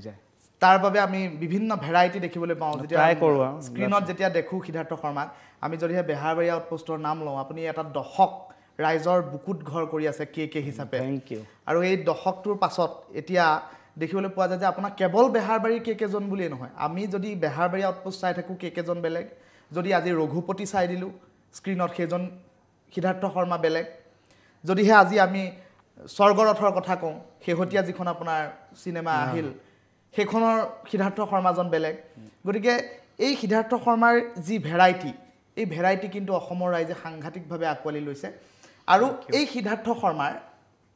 যায় তাৰ বাবে আমি বিভিন্ন ভেৰাইটি দেখিবলৈ পাওঁ যেতিয়া স্ক্ৰীণত যেতিয়া দেখোঁ সিদ্ধাৰ্থ শৰ্মাক আমি যদিহে বেহাৰবাৰী আউটপোষ্টৰ নাম লওঁ আপুনি এটা দশক ৰাইজৰ বুকুত ঘৰ কৰি আছে কে হিচাপে আৰু এই দশকটোৰ পাছত এতিয়া দেখিবলৈ পোৱা যায় যে আপোনাৰ কেৱল বেহাৰবাৰীৰ কেজন বুলিয়েই নহয় আমি যদি বেহাৰবাৰী আউটপোষ্ট চাই থাকোঁ কেজন বেলেগ যদি আজি ৰঘুপতি চাই দিলোঁ স্ক্ৰীণত সেইজন সিদ্ধাৰ্থ শৰ্মা বেলেগ যদিহে আজি আমি স্বৰ্গৰথৰ কথা কওঁ শেহতীয়া যিখন আপোনাৰ চিনেমা আহিল সেইখনৰ সিদ্ধাৰ্থ শৰ্মাজন বেলেগ গতিকে এই সিদ্ধাৰ্থ শৰ্মাৰ যি এই ভেৰাইটি কিন্তু অসমৰ ৰাইজে সাংঘাতিকভাৱে আঁকোৱালি লৈছে আৰু এই সিদ্ধাৰ্থ শৰ্মাৰ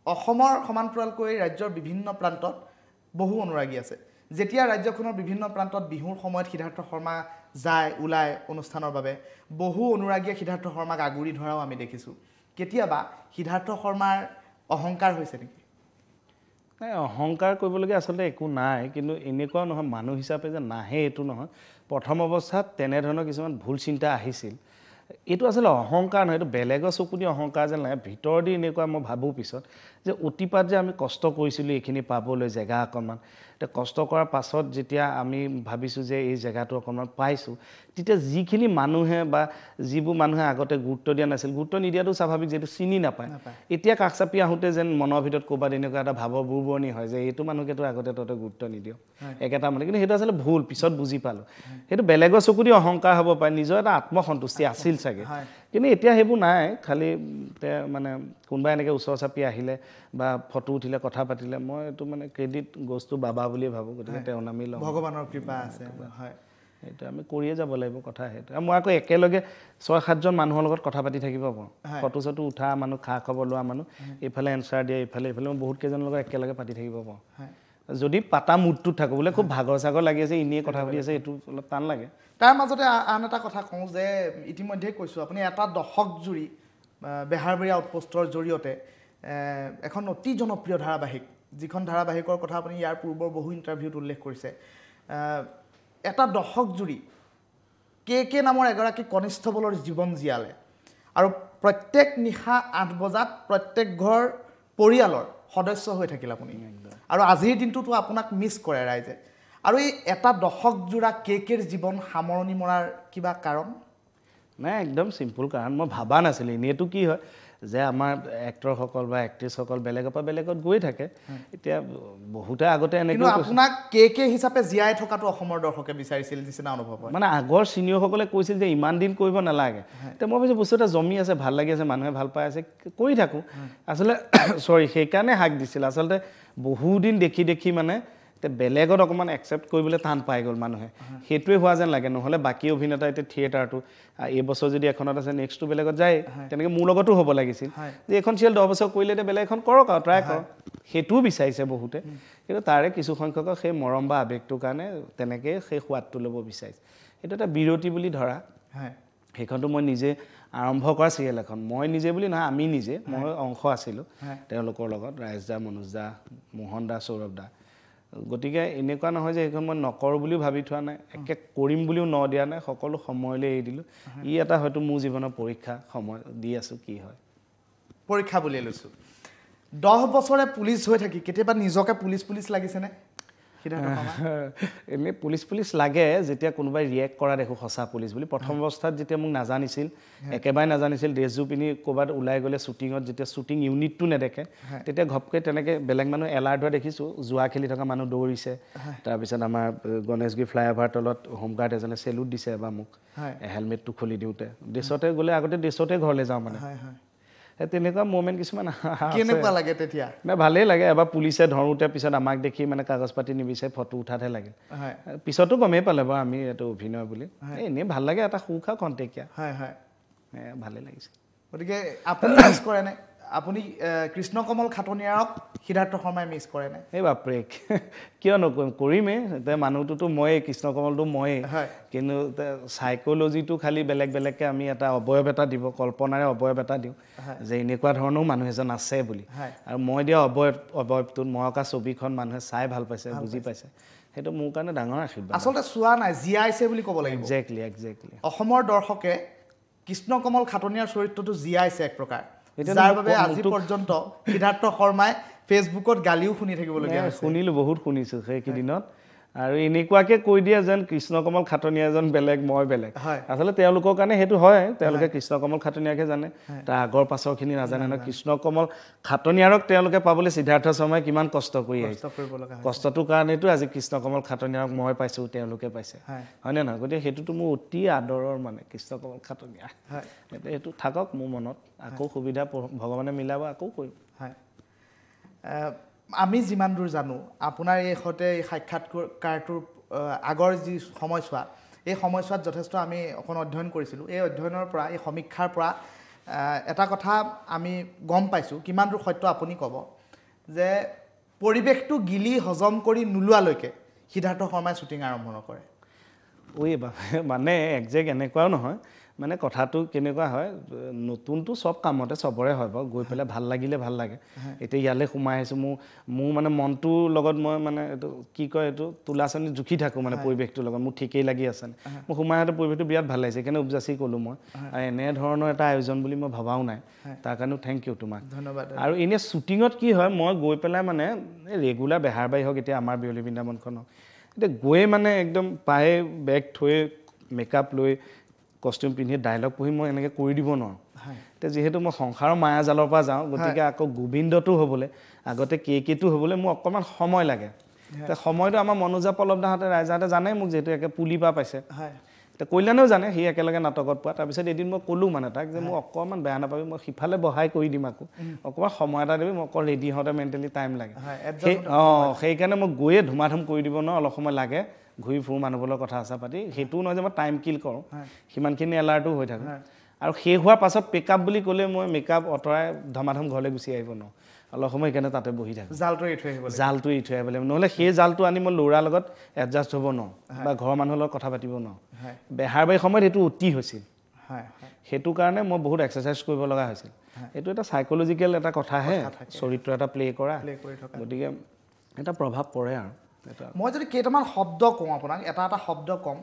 অসমৰ সমান্তৰালকৈ ৰাজ্যৰ বিভিন্ন প্ৰান্তত বহু অনুৰাগী আছে যেতিয়া ৰাজ্যখনৰ বিভিন্ন প্ৰান্তত বিহুৰ সময়ত সিদ্ধাৰ্থ শৰ্মা ওলায় অনুষ্ঠানৰ বাবে বহু অনুৰাগীয়ে সিদ্ধাৰ্থ শৰ্মাক আগুৰি ধৰাও আমি দেখিছোঁ কেতিয়াবা সিদ্ধাৰ্থ শৰ্মাৰ অহংকাৰ হৈছে নেকি নাই অহংকাৰ কৰিবলগীয়া আচলতে একো নাই কিন্তু এনেকুৱা নহয় মানুহ হিচাপে যে নাহে এইটো নহয় প্ৰথম অৱস্থাত তেনেধৰণৰ কিছুমান ভুল চিন্তা আহিছিল এইটো আচলতে অহংকাৰ নহয় এইটো বেলেগৰ চকু দি অহংকাৰ যেন লাগে ভিতৰ দি এনেকুৱা মই ভাবোঁ পিছত যে অতিপাত যে আমি কষ্ট কৰিছিলোঁ এইখিনি পাবলৈ জেগা অকণমান এতিয়া কষ্ট কৰাৰ পাছত যেতিয়া আমি ভাবিছোঁ যে এই জেগাটো অকণমান পাইছোঁ তেতিয়া যিখিনি মানুহে বা যিবোৰ মানুহে আগতে গুৰুত্ব দিয়া নাছিল গুৰুত্ব নিদিয়াটো স্বাভাৱিক যিহেতু চিনি নাপায় এতিয়া কাষ চাপি আহোঁতে যেন মনৰ ভিতৰত ক'ৰবাত এনেকুৱা এটা ভাৱৰ বুৰবৰণি হয় যে এইটো মানুহকেতো আগতে তহঁতে গুৰুত্ব নিদিওঁ একেটা মানুহ কিন্তু সেইটো আচলতে ভুল পিছত বুজি পালোঁ সেইটো বেলেগৰ চকু দি অহংকাৰ হ'ব পাৰে নিজৰ এটা আত্মসন্তুষ্টি আছিল চাগে কিন্তু এতিয়া সেইবোৰ নাই খালি মানে কোনোবা এনেকৈ ওচৰ চাপি আহিলে বা ফটো উঠিলে কথা পাতিলে মই এইটো মানে ক্ৰেডিট গছটো বাবা বুলিয়ে ভাবোঁ গতিকে তেওঁৰ নামেই লওঁ ভগৱানৰ কৃপা আছে হয় সেইটো আমি কৰিয়ে যাব লাগিব কথা সেইটো মই আকৌ একেলগে 6-7জন মানুহৰ লগত কথা পাতি থাকিব পাৰোঁ ফটো চটো উঠা মানুহ খা খবৰ লোৱা মানুহ এইফালে এনচাৰ দিয়ে এইফালে মই বহুত কেইজনৰ লগত একেলগে পাতি থাকিব পাৰোঁ যদি পাতা মুডটোত থাকোঁ বোলে খুব ভাগৰ চাগৰ লাগি আছে এনেই কথা পাতি আছে এইটো অলপ টান লাগে তাৰ মাজতে আন এটা কথা কওঁ যে ইতিমধ্যে কৈছোঁ আপুনি এটা দশক জুৰি বেহাৰবাৰী আউটপোষ্টৰ জৰিয়তে এখন অতি জনপ্ৰিয় ধাৰাবাহিক যিখন ধাৰাবাহিকৰ কথা আপুনি ইয়াৰ পূৰ্বৰ বহু ইণ্টাৰভিউত উল্লেখ কৰিছে এটা দশক জুৰি কে নামৰ এগৰাকী কনিষ্ঠবলৰ জীৱন জীয়ালে আৰু প্ৰত্যেক নিশা 8 বজাত প্ৰত্যেক ঘৰ পৰিয়ালৰ সদস্য হৈ থাকিল আপুনি আৰু আজিৰ দিনটোতো আপোনাক মিছ কৰে ৰাইজে আৰু এই এটা দশক জোৰা কেৰ জীৱন সামৰণি মৰাৰ কিবা কাৰণ নাই একদম চিম্পল কাৰণ মই ভাবা নাছিলোঁ এনেইতো কি হয় যে আমাৰ এক্টৰসকল বা এক্ট্ৰেছসকল বেলেগৰ পৰা বেলেগত গৈ থাকে এতিয়া বহুতে আগতে এনেকৈ আপোনাক কে হিচাপে জীয়াই থকাটো অসমৰ দৰ্শকে বিচাৰিছিল নিচিনা অনুভৱ হয় মানে আগৰ চিনিয়ৰসকলে কৈছিল যে ইমান দিন কৰিব নালাগে এতিয়া মই ভাবিছোঁ বস্তু এটা জমি আছে ভাল লাগি আছে মানুহে ভাল পাই আছে কৰি থাকোঁ আচলতে সেইকাৰণে হাক দিছিল আচলতে বহুদিন দেখি মানে এতিয়া বেলেগত অকণমান একচেপ্ট কৰিবলৈ টান পাই গ'ল মানুহে সেইটোৱে হোৱা যেন লাগে নহ'লে বাকী অভিনেতা এতিয়া থিয়েটাৰটো এইবছৰ যদি এখনত আছে নেক্সটটো বেলেগত যায় তেনেকৈ মোৰ লগতো হ'ব লাগিছিল যে এখন চিৰিয়েল 10 বছৰ কৰিলে এতিয়া বেলেগ এখন কৰক আৰু ট্ৰাই কৰক সেইটোও বিচাৰিছে বহুতে কিন্তু তাৰে কিছু সংখ্যকক সেই মৰম বা আৱেগটোৰ কাৰণে তেনেকৈ সেই সোৱাদটো ল'ব বিচাৰিছে এইটো এটা বিৰতি বুলি ধৰা সেইখনটো মই নিজে আৰম্ভ কৰা চিৰিয়েল এখন মই নিজে বুলি নহয় আমি নিজে মই অংশ আছিলোঁ তেওঁলোকৰ লগত ৰাইজ দা মনোজ দা মোহন দা সৌৰভ দা গতিকে এনেকুৱা নহয় যে এইখন মই নকৰোঁ বুলিও ভাবি থোৱা নাই একে কৰিম বুলিও দিয়া নাই সকলো সময়লৈ এৰি দিলোঁ ই এটা হয়তো মোৰ জীৱনৰ পৰীক্ষা সময় দি আছোঁ কি হয় পৰীক্ষা বুলিয়ে লৈছোঁ 10 বছৰে পুলিচ হৈ থাকি কেতিয়াবা নিজকে পুলিচ লাগিছেনে এনেই পুলিচ লাগে যেতিয়া কোনোবাই ৰিয়েক্ট কৰা দেখোঁ সঁচা পুলিচ বুলি প্ৰথম অৱস্থাত যেতিয়া মোক নাজানিছিল একেবাৰে নাজানিছিল ড্ৰেছযোৰ পিন্ধি ক'ৰবাত ওলাই গ'লে শ্বুটিঙত যেতিয়া শ্বুটিং ইউনিটটো নেদেখে তেতিয়া ঘপকৈ তেনেকৈ বেলেগ মানুহ এলাৰ্ট হোৱা দেখিছোঁ জোৱা খেলি থকা মানুহ দৌৰিছে তাৰপিছত আমাৰ গণেশগুৰি ফ্লাইঅভাৰ তলত হোমগাৰ্ড এজনে চেলুট দিছে এবাৰ মোক হেলমেটটো খুলি দিওঁতে ড্ৰেছতে গ'লে আগতে ড্ৰেছতে ঘৰলৈ যাওঁ মানে তেনেকুৱা মুভমেণ্ট কিছুমান কেনেকুৱা লাগে তেতিয়া নাই ভালেই লাগে এবাৰ পুলিচে ধৰোঁতে পিছত আমাক দেখি মানে কাগজ পাতি নিবিচাৰে ফটো উঠাতহে লাগিল পিছতো গমেই পালে বাৰু আমি এইটো অভিনয় বুলি এনেই ভাল লাগে এটা সুখা খন্তেকীয়া ভালেই লাগিছে গতিকে আপুনি মিছ কৰেনে আপুনি কৃষ্ণ কমল খাটনিয়াৰক সিদ্ধাৰ্থ শৰ্মাই মিছ কৰেনে এই বাপৰে কিয় নকৰিম কৰিমেই এতিয়া মানুহটোতো ময়েই কৃষ্ণ কমলটো ময়েই কিন্তু চাইক'লজিটো খালি বেলেগকৈ আমি এটা অৱয়ব এটা দিব কল্পনাৰে অৱয়ব এটা দিওঁ যে এনেকুৱা ধৰণৰো মানুহ এজন আছে বুলি আৰু মই দিয়া অৱয়বটোত মই অঁকা ছবিখন মানুহে চাই ভাল পাইছে বুজি পাইছে সেইটো মোৰ কাৰণে ডাঙৰ আশীৰ্বাদ আচলতে চোৱা নাই জীয়াইছে বুলি ক'ব লাগিব একজেক্টলি অসমৰ দৰ্শকে কৃষ্ণ কমল খাটনিয়াৰ চৰিত্ৰটো জীয়াইছে এক প্ৰকাৰ যাৰ বাবে আজি পৰ্যন্ত সিদ্ধাৰ্থ শৰ্মাই ফেচবুকত গালিও শুনি থাকিবলগীয়া হৈছে শুনিলোঁ বহুত শুনিছোঁ সেইকেইদিনত আৰু এনেকুৱাকৈ কৈ দিয়ে যেন কৃষ্ণ কমল খাটনিয়া এজন বেলেগ মই বেলেগ আচলতে তেওঁলোকৰ কাৰণে সেইটো হয় তেওঁলোকে কৃষ্ণ কমল খাটনিয়াকে জানে তাৰ আগৰ পাছৰখিনি নাজানে নহয় কৃষ্ণ কমল খাটনিয়াৰক তেওঁলোকে পাবলৈ সিদ্ধাৰ্থ শৰ্মাই কিমান কষ্ট কৰি আহিছে কষ্টটোৰ কাৰণেতো আজি কৃষ্ণ কমল খাটনিয়াৰক মই পাইছোঁ তেওঁলোকে পাইছে হয়নে নহয় গতিকে সেইটোতো মোৰ অতি আদৰৰ মানে কৃষ্ণ কমল খাটনিয়া সেইটো থাকক মোৰ মনত আকৌ সুবিধা ভগৱানে মিলাব আকৌ কৰিম আমি যিমান দূৰ জানো আপোনাৰ এই সৈতে এই সাক্ষাৎকাৰটোৰ আগৰ যি সময়ছোৱা এই সময়ছোৱাত যথেষ্ট আমি অকণ অধ্যয়ন কৰিছিলোঁ এই অধ্যয়নৰ পৰা এই সমীক্ষাৰ পৰা এটা কথা আমি গম পাইছোঁ কিমান দূৰ সত্য আপুনি ক'ব যে পৰিৱেশটো গিলি হজম কৰি নোলোৱালৈকে সিদ্ধাৰ্থ শৰ্মাই শ্বুটিং আৰম্ভ নকৰে মানে একজেক্ট এনেকুৱাও নহয় মানে কথাটো কেনেকুৱা হয় নতুনটো চব কামতে চবৰে হয় বাৰু গৈ পেলাই ভাল লাগিলে ভাল লাগে এতিয়া ইয়ালৈ সোমাই আহিছোঁ মোৰ মানে মনটোৰ লগত মই মানে এইটো কি কয় এইটো তোলাচনী জুখি থাকোঁ মানে পৰিৱেশটোৰ লগত মোৰ ঠিকেই লাগি আছে মোৰ সোমাই আহোঁতে পৰিৱেশটো বিৰাট ভাল লাগিছে সেইকাৰণে উপযাচি ক'লোঁ মই আৰু এনেধৰণৰ এটা আয়োজন বুলি মই ভবাও নাই তাৰ কাৰণেও থেংক ইউ তোমাক ধন্যবাদ আৰু এনেই শ্বুটিঙত কি হয় মই গৈ পেলাই মানে ৰেগুলাৰ বেহাৰবাৰী হওক এতিয়া আমাৰ বিয়লি বৃন্দাবনখন হওক এতিয়া গৈয়ে মানে একদম পায়ে বেগ থৈ মেকআপ লৈ কষ্টিউম পিন্ধি ডাইলগ পঢ়ি মই এনেকৈ কৰি দিব নোৱাৰোঁ এতিয়া যিহেতু মই সংসাৰৰ মায়াজালৰ পৰা যাওঁ গতিকে আকৌ গোবিন্দটো হ'বলৈ আগতে কেটো হ'বলৈ মোৰ অকণমান সময় লাগে এতিয়া সময়টো আমাৰ মনোজা পল্লৱদাহঁতে ৰাইজাহঁতে জানে মোক যিহেতু একে পুলি পৰা পাইছে কল্যাণেও জানে সি একেলগে নাটকত পোৱা তাৰপিছত এদিন মই ক'লোঁ মানে তাক যে মোক অকণমান বেয়া নাপাবি মই সিফালে বহাই কৰি দিম আকৌ অকণমান সময় এটা দিবি মই অকল ৰেডি হওঁতে মেণ্টেলি টাইম লাগে সেইকাৰণে মই গৈয়ে ধুমাধুম কৰি দিব নোৱাৰোঁ অলপ সময় লাগে ঘূৰি ফুৰোঁ মানুহবোৰৰ কথা চথা পাতি সেইটোও নহয় যে মই টাইম কিল কৰোঁ সিমানখিনি এলাৰ্টো হৈ থাকোঁ আৰু শেষ হোৱাৰ পাছত পেকআপ বুলি ক'লে মই মেকআপ আঁতৰাই ধমাধম ঘৰলৈ গুচি আহিব নোৱাৰোঁ অলপ সময় সেইকাৰণে তাতে বহি থাকোঁ জালটো এৰি থৈ আহিব লাগিব নহ'লে সেই জালটো আনি মই ল'ৰাৰ লগত এডজাষ্ট হ'ব নোৱাৰোঁ বা ঘৰৰ মানুহৰ লগত কথা পাতিব নোৱাৰোঁ বেহাৰবাৰী সময়ত সেইটো অতি হৈছিল সেইটো কাৰণে মই বহুত এক্সাৰচাইজ কৰিব লগা হৈছিল এইটো এটা চাইক'লজিকেল এটা কথাহে চৰিত্ৰ এটা প্লে কৰা গতিকে এটা প্ৰভাৱ পৰে আৰু মই যদি কেইটামান শব্দ কওঁ আপোনাক এটা শব্দ ক'ম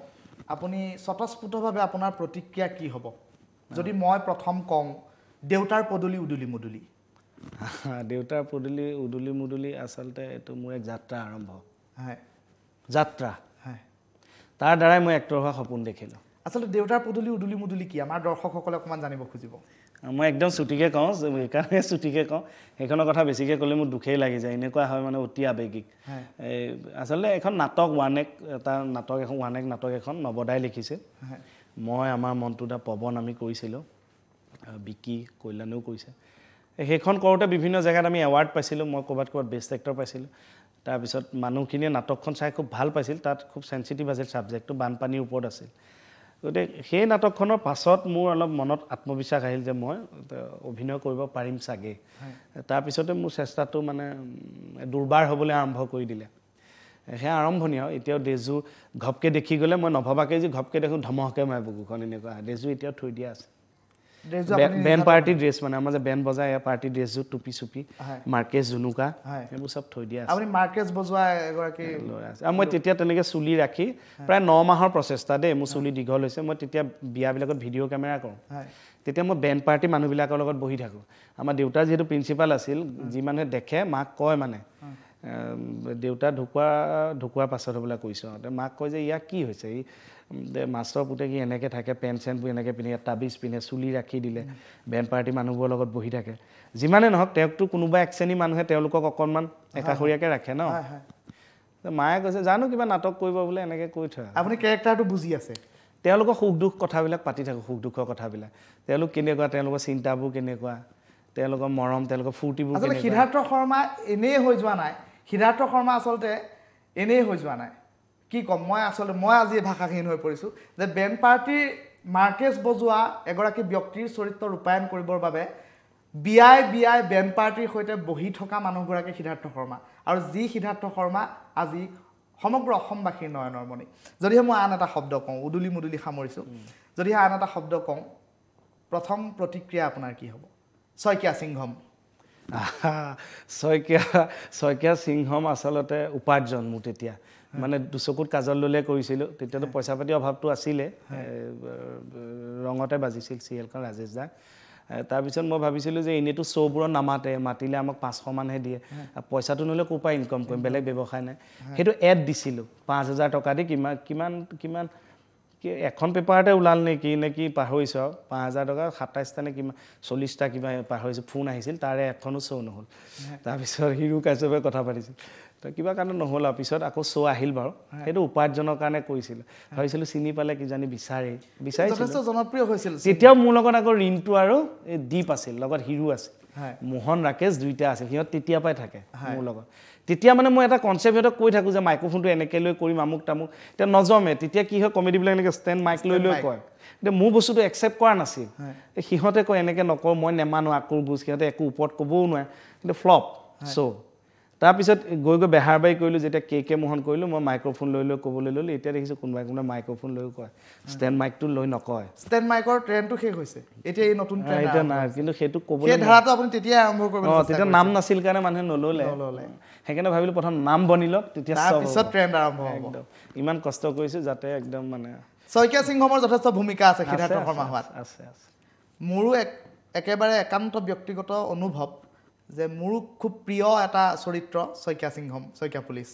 আপুনি স্বতঃস্ফূৰ্তভাৱে আপোনাৰ প্ৰতিক্ৰিয়া কি হ'ব যদি মই প্ৰথম কওঁ দেউতাৰ পদূলি উদুলি মুদুলি দেউতাৰ পদূলি উদুলি মুদুলি আচলতে এইটো মোৰ এক যাত্ৰা আৰম্ভ যাত্ৰা তাৰ দ্বাৰাই মই এক্টৰ হোৱা সপোন দেখিলোঁ আচলতে দেউতাৰ পদূলি উদুলি মুদুলি কি আমাৰ দৰ্শকসকলে অকণমান জানিব খুজিব মই একদম চুটিকৈ কওঁ সেইকাৰণে চুটিকৈ কওঁ সেইখনৰ কথা বেছিকৈ ক'লে মোৰ দুখেই লাগি যায় এনেকুৱা হয় মানে অতি আৱেগিক আচলতে এখন নাটক নাটক এখন নৱদাই লিখিছে মই আমাৰ মন্টুদা পৱন আমি কৰিছিলোঁ বিকি কল্যাণেও কৰিছে সেইখন কৰোঁতে বিভিন্ন জেগাত আমি এৱাৰ্ড পাইছিলোঁ মই ক'ৰবাত বেষ্ট এক্টৰ পাইছিলোঁ তাৰপিছত মানুহখিনিয়ে নাটকখন চাই খুব ভাল পাইছিল তাত খুব চেঞ্চিটিভ আছিল ছাবজেক্টটো বানপানীৰ ওপৰত আছিল গতিকে সেই নাটকখনৰ পাছত মোৰ অলপ মনত আত্মবিশ্বাস আহিল যে মই অভিনয় কৰিব পাৰিম চাগে তাৰপিছতে মোৰ চেষ্টাটো মানে দুৰ্বাৰ হ'বলৈ আৰম্ভ কৰি দিলে সেয়া আৰম্ভণি আৰু এতিয়াও ডেজু ঘপকৈ দেখি গ'লে মই নভবাকৈ যে ঘপকৈ দেখোঁ ধমহকৈ মাৰে বুকুখন এনেকুৱা ডেজু এতিয়াও থৈ দিয়া আছে বেণ্ড পাৰ্টি ড্ৰেছ মানে আমাৰ যে বেণ্ড বজাই পাৰ্টি ড্ৰেছযোৰ টুপি চুপি মাৰ্কেজ জুনুকা সেইবোৰ চব থৈ দিয়া আছে মাৰ্কেজ বজোৱা এগৰাকী ল'ৰা আছে আৰু মই তেতিয়া তেনেকৈ চুলি ৰাখি প্ৰায় 9 মাহৰ প্ৰচেষ্টা দেই মোৰ চুলি দীঘল হৈছে মই তেতিয়া বিয়াবিলাকত ভিডিঅ' কেমেৰা কৰোঁ তেতিয়া মই বেণ্ড পাৰ্টি মানুহবিলাকৰ লগত বহি থাকোঁ আমাৰ দেউতাৰ যিহেতু প্ৰিন্সিপাল আছিল যি মানুহে দেখে মাক কয় মানে দেউতা ঢুকোৱাৰ পাছত হ'বলৈ কৈছোঁ মাক কয় যে ইয়াক কি হৈছে এই মাষ্টৰ পুতে কি এনেকৈ থাকে পেণ্ট চেণ্টবোৰ এনেকৈ পিন্ধি তাবিজ পিন্ধে চুলি ৰাখি দিলে বেণ্ড পাৰ্টি মানুহবোৰৰ লগত বহি থাকে যিমানে নহওক তেওঁকতো কোনোবা এক শ্ৰেণীৰ মানুহে তেওঁলোকক অকণমান একাষৰীয়াকৈ ৰাখে ন মায়ে কৈছে জানো কিবা নাটক কৰিব বোলে এনেকৈ কৈ থয় আপুনি কেৰেক্টাৰটো বুজি আছে তেওঁলোকৰ সুখ দুখ কথাবিলাক পাতি থাকোঁ সুখ দুখৰ কথাবিলাক তেওঁলোক কেনেকুৱা তেওঁলোকৰ চিন্তাবোৰ কেনেকুৱা তেওঁলোকৰ মৰম তেওঁলোকৰ ফূৰ্তিবোৰ আচলতে সিদ্ধাৰ্থ শৰ্মা এনেই হৈ যোৱা নাই সিদ্ধাৰ্থ শৰ্মা আচলতে এনেই হৈ যোৱা নাই কি ক'ম মই আজি ভাষাহীন হৈ পৰিছোঁ যে বেণ্ড পাৰ্টিৰ মাৰ্কেজ বজোৱা এগৰাকী ব্যক্তিৰ চৰিত্ৰ ৰূপায়ণ কৰিবৰ বাবে বিয়াই বেণ্ড পাৰ্টিৰ সৈতে বহি থকা মানুহগৰাকী সিদ্ধাৰ্থ শৰ্মা আৰু যি সিদ্ধাৰ্থ শৰ্মা আজি সমগ্ৰ অসমবাসীৰ নয়নৰ মণি যদিহে মই আন এটা শব্দ কওঁ উদুলি মুদুলি সামৰিছোঁ যদিহে আন এটা শব্দ কওঁ প্ৰথম প্ৰতিক্ৰিয়া আপোনাৰ কি হ'ব শইকীয়া সিংহম শইকীয়া সিংহম আচলতে উপাৰ্জন মোৰ তেতিয়া মানে দুচকুত কাজল ল'লে কৰিছিলোঁ তেতিয়াতো পইচা পাতি অভাৱটো আছিলে ৰঙতে বাজিছিল চিৰিয়েলখন ৰাজেশ দা তাৰপিছত মই ভাবিছিলোঁ যে এনেইতো শ্ব'বোৰত মাতিলে আমাক 500 মানহে দিয়ে পইচাটো নহ'লে ক'ৰ পৰা ইনকম কৰিম বেলেগ ব্যৱসায় নাই সেইটো এড দিছিলোঁ 5000 টকা দি কিমান এখন পেপাৰতে ওলাল নেকি পাহৰিছোঁ আৰু 5000 টকা 27টা নে কিমান 40টা কিবা পাহৰিছোঁ ফোন আহিছিল তাৰে এখনো শ্ব' নহ'ল তাৰপিছত হিৰো কাশ্যপে কথা পাতিছিল তো কিবা কাৰণে নহ'ল আৰু পিছত আকৌ শ্ব' আহিল বাৰু সেইটো উপাৰ্জনৰ কাৰণে কৰিছিলোঁ ভাবিছিলোঁ চিনি পালে কিজানি বিচাৰিছিলোঁ জনপ্ৰিয় হৈছিল তেতিয়াও মোৰ লগত আকৌ ৰিণ্টু আৰু এই দীপ আছিল লগত হিৰো আছিল মোহন ৰাকেশ দুইটা আছিল সিহঁত তেতিয়াৰ পৰাই থাকে মোৰ লগত তেতিয়া মানে মই এটা কনচেপ্ট সিহঁতক কৈ থাকোঁ যে মাইক্ৰফোনটো এনেকৈ লৈ কৰিম আমুক তামুক এতিয়া নজমে তেতিয়া কি হয় কমেডিবিলাক এনেকৈ ষ্টেণ্ড মাইক লৈ কয় এতিয়া মোৰ বস্তুটো একচেপ্ট কৰা নাছিল সিহঁতে কয় এনেকৈ নকৰোঁ মই নেমানো আকৌ বুজ সিহঁতে একো ওপৰত ক'বও নোৱাৰে কিন্তু ফ্লপ চ' তাৰপিছত গৈ বেহাৰবাৰী কৰিলোঁ যেতিয়া কে মোহন কৰিলোঁ মই মাইক্ৰফোন লৈ ক'বলৈ ল'লোঁ এতিয়া দেখিছোঁ কোনোবাই মাইক্ৰফোন লৈও কয় ষ্টেণ্ড মাইকটো লৈ নকয় ষ্টেণ্ড মাইকৰ ট্ৰেণ্ডটো শেষ হৈছে এতিয়া এই নতুন এতিয়া নাই কিন্তু সেইটো ক'বলৈ সেই ধাৰাটো আপুনি তেতিয়াই আৰম্ভ কৰিব তেতিয়া নাম নাছিল কাৰণে মানুহে নল'লে সেইকাৰণে ভাবিলোঁ প্ৰথম নাম বনি লওক তেতিয়া তাৰপিছত ট্ৰেণ্ড আৰম্ভ হ'ব ইমান কষ্ট কৰিছোঁ যাতে একদম মানে শইকীয়া সিংহমৰ যথেষ্ট ভূমিকা আছে সিদ্ধাৰ্থ শৰ্মা হোৱাত আছে মোৰো একেবাৰে একান্ত ব্যক্তিগত অনুভৱ যে মোৰো খুব প্ৰিয় এটা চৰিত্ৰ Saikia Singham Saikia police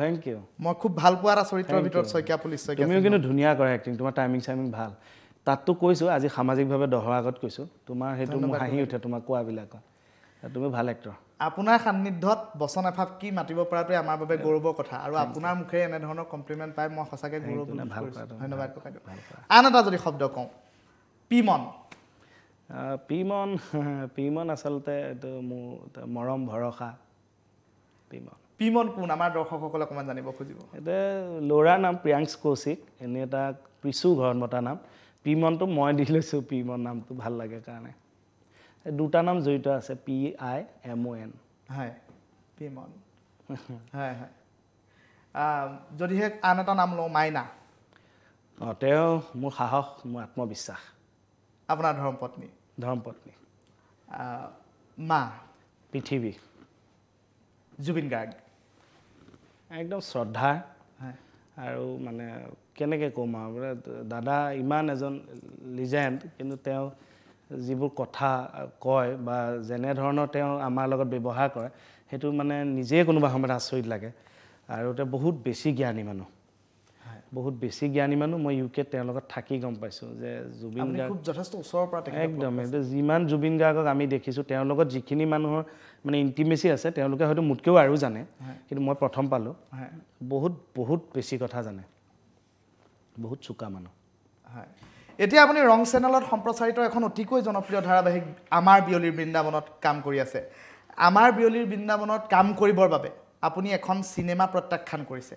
thank you মই খুব ভাল পোৱা এটা চৰিত্ৰৰ ভিতৰত শইকীয়া পুলিচ তুমিও কিন্তু ধুনীয়া কৰা এক্টিং তোমাৰ টাইমিং ভাল তাততো কৈছোঁ আজি সামাজিকভাৱে দহৰ আগত কৈছোঁ তোমাৰ সেইটো মোৰ হাঁহি উঠে তোমাৰ কোৱাবিলাকত তুমি ভাল এক্টৰ আপোনাৰ সান্নিধ্যত বচন এফাপ কি মাতিব পৰাটোৱে আমাৰ বাবে গৌৰৱৰ কথা আৰু আপোনাৰ মুখেৰে এনে ধৰণৰ কমপ্লিমেণ্ট পাই মই সঁচাকৈ গৌৰৱ কৰিছোঁ ধন্যবাদ ককাইদেউ আন এটা যদি শব্দ কওঁ পিমন পিমন আচলতে এইটো মোৰ মৰম ভৰসা পিমন কোন আমাৰ দৰ্শকসকলে অকণমান জানিব খুজিব এতিয়া ল'ৰাৰ নাম প্ৰিয়াংশ কৌশিক এনেই এটা পিছু ঘৰত মতা নাম পিমনটো মই দি লৈছোঁ পিমন নামটো ভাল লাগে কাৰণে দুটা নাম জড়িত আছে PIMON হয় পিমন হয় হয় যদিহে আন এটা নাম লওঁ মাইনা তেওঁ মোৰ সাহস মোৰ আত্মবিশ্বাস আপোনাৰ ধৰ্মপত্নী মা পৃথিৱী জুবিন গাৰ্গ একদম শ্ৰদ্ধা আৰু মানে কেনেকৈ ক'ম আৰু দাদা ইমান এজন লিজেণ্ড কিন্তু তেওঁ যিবোৰ কথা কয় বা যেনে ধৰণৰ তেওঁ আমাৰ লগত ব্যৱহাৰ কৰে সেইটো মানে নিজেই কোনোবা সময়ত আচৰিত লাগে আৰু তেওঁ বহুত বেছি জ্ঞানী মানুহ মই ইউকেত তেওঁৰ লগত থাকি গম পাইছোঁ যে জুবিন গাৰ্গ যথেষ্ট ওচৰৰ পৰা একদম যিমান জুবিন গাৰ্গক আমি দেখিছোঁ তেওঁৰ লগত যিখিনি মানুহৰ মানে ইণ্টিমেচি আছে তেওঁলোকে হয়তো মোতকৈও আৰু জানে কিন্তু মই প্ৰথম পালোঁ বহুত বেছি কথা জানে বহুত চোকা মানুহ হয় এতিয়া আপুনি ৰং চেনেলত সম্প্ৰচাৰিত এখন অতিকৈ জনপ্ৰিয় ধাৰাবাহিক আমাৰ বিয়লিৰ বৃন্দাবনত কাম কৰি আছে আমাৰ বিয়লিৰ বৃন্দাবনত কাম কৰিবৰ বাবে আপুনি এখন চিনেমা প্ৰত্যাখ্যান কৰিছে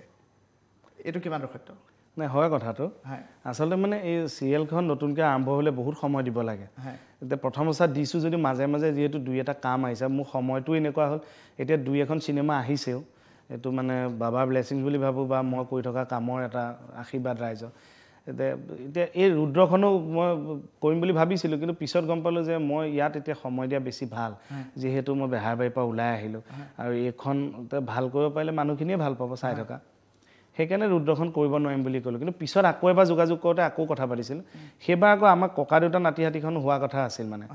এইটো কিমান সত্য নাই হয় কথাটো আচলতে মানে এই চিৰিয়েলখন নতুনকৈ আৰম্ভ হ'লে বহুত সময় দিব লাগে এতিয়া প্ৰথম অৱস্থাত দিছোঁ যদি মাজে মাজে যিহেতু দুই এটা কাম আহিছে মোৰ সময়টো এনেকুৱা হ'ল এতিয়া দুই এখন চিনেমা আহিছেও এইটো মানে বাবাৰ ব্লেছিংছ বুলি ভাবোঁ বা মই কৰি থকা কামৰ এটা আশীৰ্বাদ ৰাইজৰ এতিয়া এই ৰুদ্ৰখনো মই কৰিম বুলি ভাবিছিলোঁ কিন্তু পিছত গম পালোঁ যে মই ইয়াত এতিয়া সময় দিয়া বেছি ভাল যিহেতু মই বেহাৰবাৰীৰ পৰা ওলাই আহিলোঁ আৰু এইখন ভাল কৰিব পাৰিলে মানুহখিনিয়ে ভাল পাব চাই থকা সেইকাৰণে ৰুদ্ৰখন কৰিব নোৱাৰিম বুলি ক'লোঁ কিন্তু পিছত আকৌ এবাৰ যোগাযোগ কৰোঁতে আকৌ কথা পাতিছিলোঁ সেইবাৰ আকৌ আমাৰ ককা দেউতা নাতি হাতীখন হোৱা কথা আছিল মানে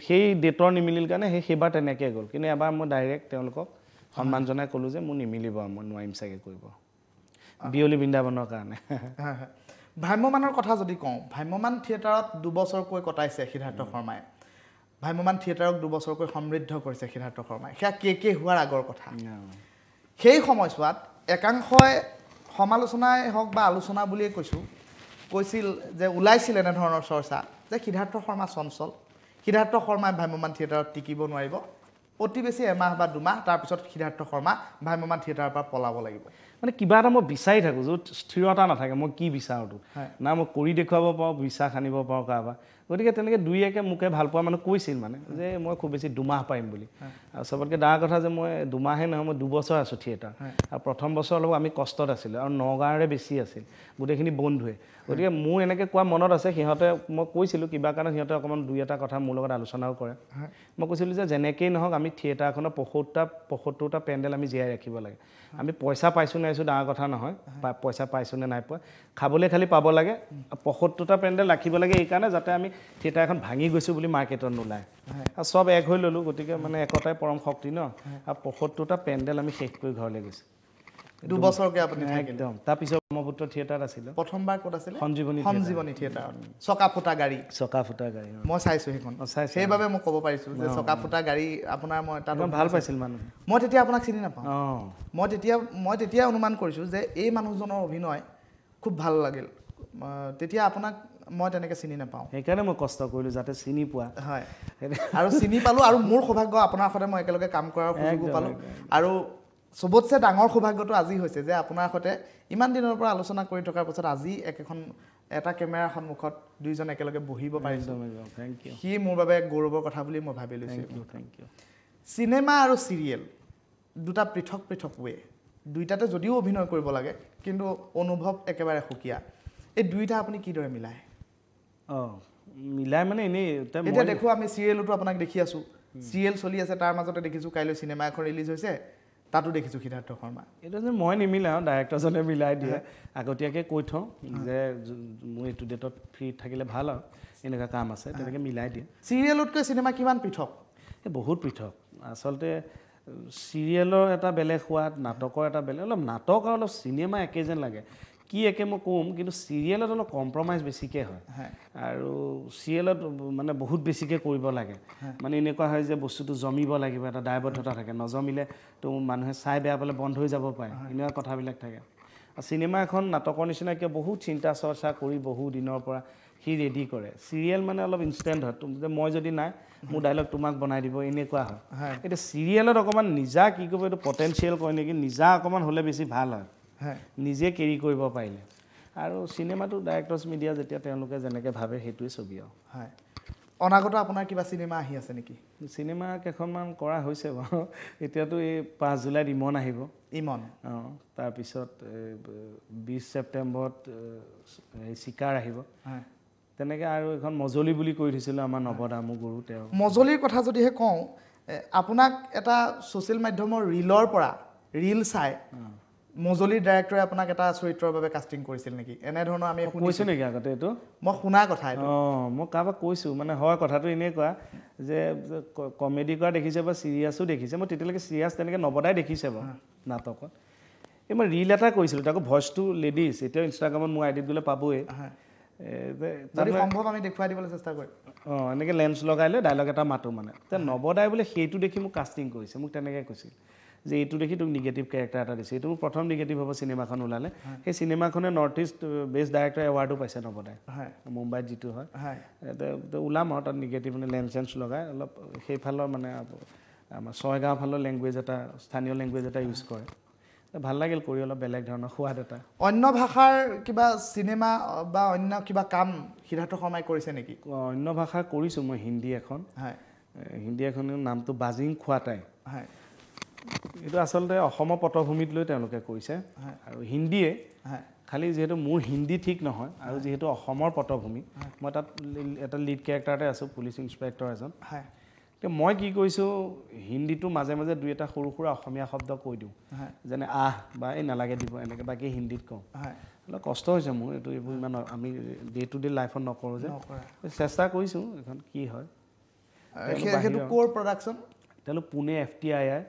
সেই ডেটৰ নিমিলিল কাৰণে সেইবাৰ তেনেকৈ গ'ল কিন্তু এবাৰ মই ডাইৰেক্ট তেওঁলোকক সন্মান জনাই ক'লোঁ যে মোৰ নিমিলিব মই নোৱাৰিম চাগে কৰিব বিয়লি বৃন্দাবনৰ কাৰণে ভ্ৰাম্যমানৰ কথা যদি কওঁ ভ্ৰাম্যমান থিয়েটাৰত 2 বছৰকৈ কটাইছে সিদ্ধাৰ্থ শৰ্মাই ভ্ৰাম্যমান থিয়েটাৰক 2 বছৰকৈ সমৃদ্ধ কৰিছে সিদ্ধাৰ্থ শৰ্মাই সেয়া কে হোৱাৰ আগৰ কথা সেই সময়ছোৱাত একাংশই সমালোচনাই হওক বা আলোচনা বুলিয়ে কৈছিল যে ওলাইছিল এনেধৰণৰ চৰ্চা যে সিদ্ধাৰ্থ শৰ্মা চঞ্চল সিদ্ধাৰ্থ শৰ্মাই ভ্ৰাম্যমান থিয়েটাৰত টিকিব নোৱাৰিব অতি বেছি এমাহ বা 2 মাহ তাৰপিছত সিদ্ধাৰ্থ শৰ্মা ভ্ৰাম্যমান থিয়েটাৰৰ পৰা পলাব লাগিব মানে কিবা এটা মই বিচাৰি থাকোঁ য'ত স্থিৰতা নাথাকে মই কি বিচাৰোঁতো না মই কৰি দেখুৱাব পাৰোঁ বিশ্বাস আনিব পাৰোঁ কাৰোবাৰ গতিকে তেনেকৈ দুই একে মোকে ভাল পোৱা মানুহ কৈছিল মানে যে মই খুব বেছি 2 মাহ পাৰিম বুলি আৰু চবতকৈ ডাঙৰ কথা যে মই 2 মাহে নহয় মই 2 বছৰ আছোঁ থিয়েটাৰ আৰু প্ৰথম বছৰ অলপ আমি কষ্টত আছিলোঁ আৰু নগাঁৱৰে বেছি আছিল গোটেইখিনি বন্ধুৱে গতিকে মোৰ এনেকৈ কোৱা মনত আছে সিহঁতে মই কৈছিলোঁ কিবা কাৰণে সিহঁতে অকণমান 2 এটা কথা মোৰ লগত আলোচনাও কৰে মই কৈছিলোঁ যে যেনেকেই নহওক আমি থিয়েটাৰখনৰ 75টা পেণ্ডেল আমি জীয়াই ৰাখিব লাগে আমি পইচা পাইছোঁ নাইছোঁ ডাঙৰ কথা নহয় পইচা পাইছোঁ নে নাই পোৱা খাবলৈ খালি পাব লাগে 75টা পেণ্ডেল ৰাখিব লাগে এইকাৰণে যাতে আমি থিয়েটাৰ এখন ভাঙি গৈছোঁ বুলি মাৰ্কেটত নোলায় আৰু চব এক হৈ ল'লোঁ গতিকে মানে একতাই পৰম শক্তি ন আৰু 75টা পেণ্ডেল আমি শেষ কৰি ঘৰলৈ গৈছোঁ 2 বছৰকৈ আপুনি একদম তাৰপিছত ব্ৰহ্মপুত্ৰ থিয়েটাৰ আছিলে প্ৰথমবাৰ ক'ত আছিলে সঞ্জীৱনী থিয়েটাৰ চকা ফুটা গাড়ী মই চাইছোঁ সেইখন সেইবাবে মই ক'ব পাৰিছোঁ যে চকা ফুটা গাড়ী আপোনাৰ মই তাত ভাল পাইছিল মানুহ মই তেতিয়া আপোনাক চিনি নাপাওঁ মই তেতিয়া অনুমান কৰিছোঁ যে এই মানুহজনৰ অভিনয় খুব ভাল লাগিল তেতিয়া আপোনাক মই তেনেকৈ চিনি নাপাওঁ সেইকাৰণে মই কষ্ট কৰিলোঁ যাতে চিনি পোৱা হয় আৰু চিনি পালোঁ আৰু মোৰ সৌভাগ্য আপোনাৰ সৈতে মই একেলগে কাম কৰাৰ সুযোগো পালোঁ আৰু চবতছে ডাঙৰ সৌভাগ্যটো আজি হৈছে যে আপোনাৰ সৈতে ইমান দিনৰ পৰা আলোচনা কৰি থকাৰ পাছত আজি এটা কেমেৰাৰ সন্মুখত দুইজন একেলগে বহিব পাৰিছোঁ সি মোৰ বাবে গৌৰৱৰ কথা বুলি মই ভাবি লৈছোঁ চিনেমা আৰু চিৰিয়েল দুটা পৃথক ৱে দুইটাতে যদিও অভিনয় কৰিব লাগে কিন্তু অনুভৱ একেবাৰে সুকীয়া এই দুইটা আপুনি কিদৰে মিলায় মিলাই মানে এনেই এতিয়া দেখোঁ আমি চিৰিয়েলতো আপোনাক দেখি আছোঁ চিৰিয়েল চলি আছে তাৰ মাজতে দেখিছোঁ কাইলৈ চিনেমা এখন ৰিলিজ হৈছে তাতো দেখিছোঁ সিদ্ধাৰ্থ শৰ্মা এইটো যে মই নিমিলাওঁ ডাইৰেক্টৰজনে মিলাই দিয়ে আগতীয়াকৈ কৈ থওঁ যে মোৰ এইটো ডেটত ফ্ৰী থাকিলে ভাল আৰু এনেকুৱা কাম আছে তেনেকৈ মিলাই দিয়ে চিৰিয়েলতকৈ চিনেমা কিমান পৃথক বহুত পৃথক আচলতে চিৰিয়েলৰ এটা বেলেগ সোৱাদ নাটকৰ এটা বেলেগ অলপ নাটক আৰু অলপ চিনেমা একে যেন লাগে কি একে মই ক'ম কিন্তু চিৰিয়েলত অলপ কম্প্ৰমাইজ বেছিকৈ হয় আৰু চিৰিয়েলত মানে বহুত বেছিকৈ কৰিব লাগে মানে এনেকুৱা হয় যে বস্তুটো জমিব লাগিব এটা দায়বদ্ধতা থাকে নজমিলে তো মানুহে চাই বেয়া পালে বন্ধ হৈ যাব পাৰে এনেকুৱা কথাবিলাক থাকে আৰু চিনেমা এখন নাটকৰ নিচিনাকৈ বহুত চিন্তা চৰ্চা কৰি বহু দিনৰ পৰা সি ৰেডি কৰে চিৰিয়েল মানে অলপ ইনষ্টেণ্ট হয় মই যদি নাই মোৰ ডাইলগ তোমাক বনাই দিব এনেকুৱা হয় এতিয়া চিৰিয়েলত অকণমান নিজা কি কৰিব এইটো পটেঞ্চিয়েল কয় নেকি নিজা অকণমান হ'লে বেছি ভাল হয় নিজে কেৰি কৰিব পাৰিলে আৰু চিনেমাটো ডাইৰেক্টৰ্ছ মিডিয়া যেতিয়া তেওঁলোকে যেনেকৈ ভাবে সেইটোৱে ছবি আৰু হয় অনাগত আপোনাৰ কিবা চিনেমা আহি আছে নেকি চিনেমা কেইখনমান কৰা হৈছে বাৰু এতিয়াতো এই 5 জুলাইত ইমন আহিব ইমন তাৰপিছত 20 ছেপ্টেম্বৰত চিকাৰ আহিব তেনেকৈ আৰু এখন মজলি বুলি কৈ দিছিলোঁ আমাৰ নৱদামু গুৰু তেওঁ মজলিৰ কথা যদিহে কওঁ আপোনাক এটা ছ'চিয়েল মাধ্যমৰ ৰীলৰ পৰা ৰীল চাই মজলিৰ ডাইৰেক্টৰে আপোনাক এটা চৰিত্ৰৰ বাবে কাষ্টিং কৰিছিল নেকি এনেধৰণৰ আমি কৈছোঁ নেকি আগতে এইটো মই শুনা কথা এইটো মই কাৰোবাক কৈছোঁ মানে হয় কথাটো এনেকুৱা যে কমেডি কৰা দেখিছে বা চিৰিয়াছো দেখিছে মই তেতিয়ালৈকে চিৰিয়াছ তেনেকৈ নৱদাই দেখিছে বাৰু নাটকত এই মই ৰীল এটা কৰিছিলোঁ তাকো ভইচটো লেডিজ এতিয়াও ইনষ্টাগ্ৰামত মোৰ আইডিত গ'লে পাবই যদি সম্ভৱ আমি দেখুৱাই দিবলৈ চেষ্টা কৰিম এনেকৈ লেন্স লগাই লৈ ডাইলগ এটা মাতোঁ মানে নৱদাই বোলে সেইটো দেখি মোক কাষ্টিং কৰিছে মোক তেনেকৈ কৈছিল যে এইটো দেখি তোক নিগেটিভ কেৰেক্টাৰ এটা দিছে এইটো মোৰ প্ৰথম নিগেটিভ হ'ব চিনেমাখন ওলালে সেই চিনেমাখনে নৰ্থ ইষ্ট বেষ্ট ডাইৰেক্টৰ এৱাৰ্ডো পাইছে নৱদাই মুম্বাইত যিটো হয় ওলাম আৰু তাত নিগেটিভ মানে লেন্স চেন্স লগাই অলপ সেইফালৰ মানে আমাৰ ছয়গাঁও ফালৰ লেংগুৱেজ এটা স্থানীয় লেংগুৱেজ এটা ইউজ কৰে ভাল লাগিল কৰি অলপ বেলেগ ধৰণৰ সোৱাদ এটা অন্য ভাষাৰ কিবা চিনেমা বা অন্য কিবা কাম সিদ্ধাৰ্থ শৰ্মাই কৰিছে নেকি অন্য ভাষা কৰিছোঁ মই হিন্দী এখন হিন্দী এখনৰ নামটো বাজিং খোৱাটাই এইটো আচলতে অসমৰ পটভূমিত লৈ তেওঁলোকে কৰিছে আৰু হিন্দীয়ে খালি যিহেতু মোৰ হিন্দী ঠিক নহয় আৰু যিহেতু অসমৰ পটভূমি মই তাত এটা লিড কেৰেক্টাৰতে আছোঁ পুলিচ ইনস্পেক্টৰ এজন এতিয়া মই কি কৰিছোঁ হিন্দীটো মাজে মাজে দুই এটা সৰু সুৰা অসমীয়া শব্দ কৈ দিওঁ যেনে বা এই নালাগে দিব এনেকৈ বাকী হিন্দীত কওঁ অলপ কষ্ট হৈছে মোৰ এইটো এইবোৰ ইমান আমি ডে টু ডে লাইফত নকৰোঁ যে চেষ্টা কৰিছোঁ এখন কি হয় তেওঁলোক পুনে FTII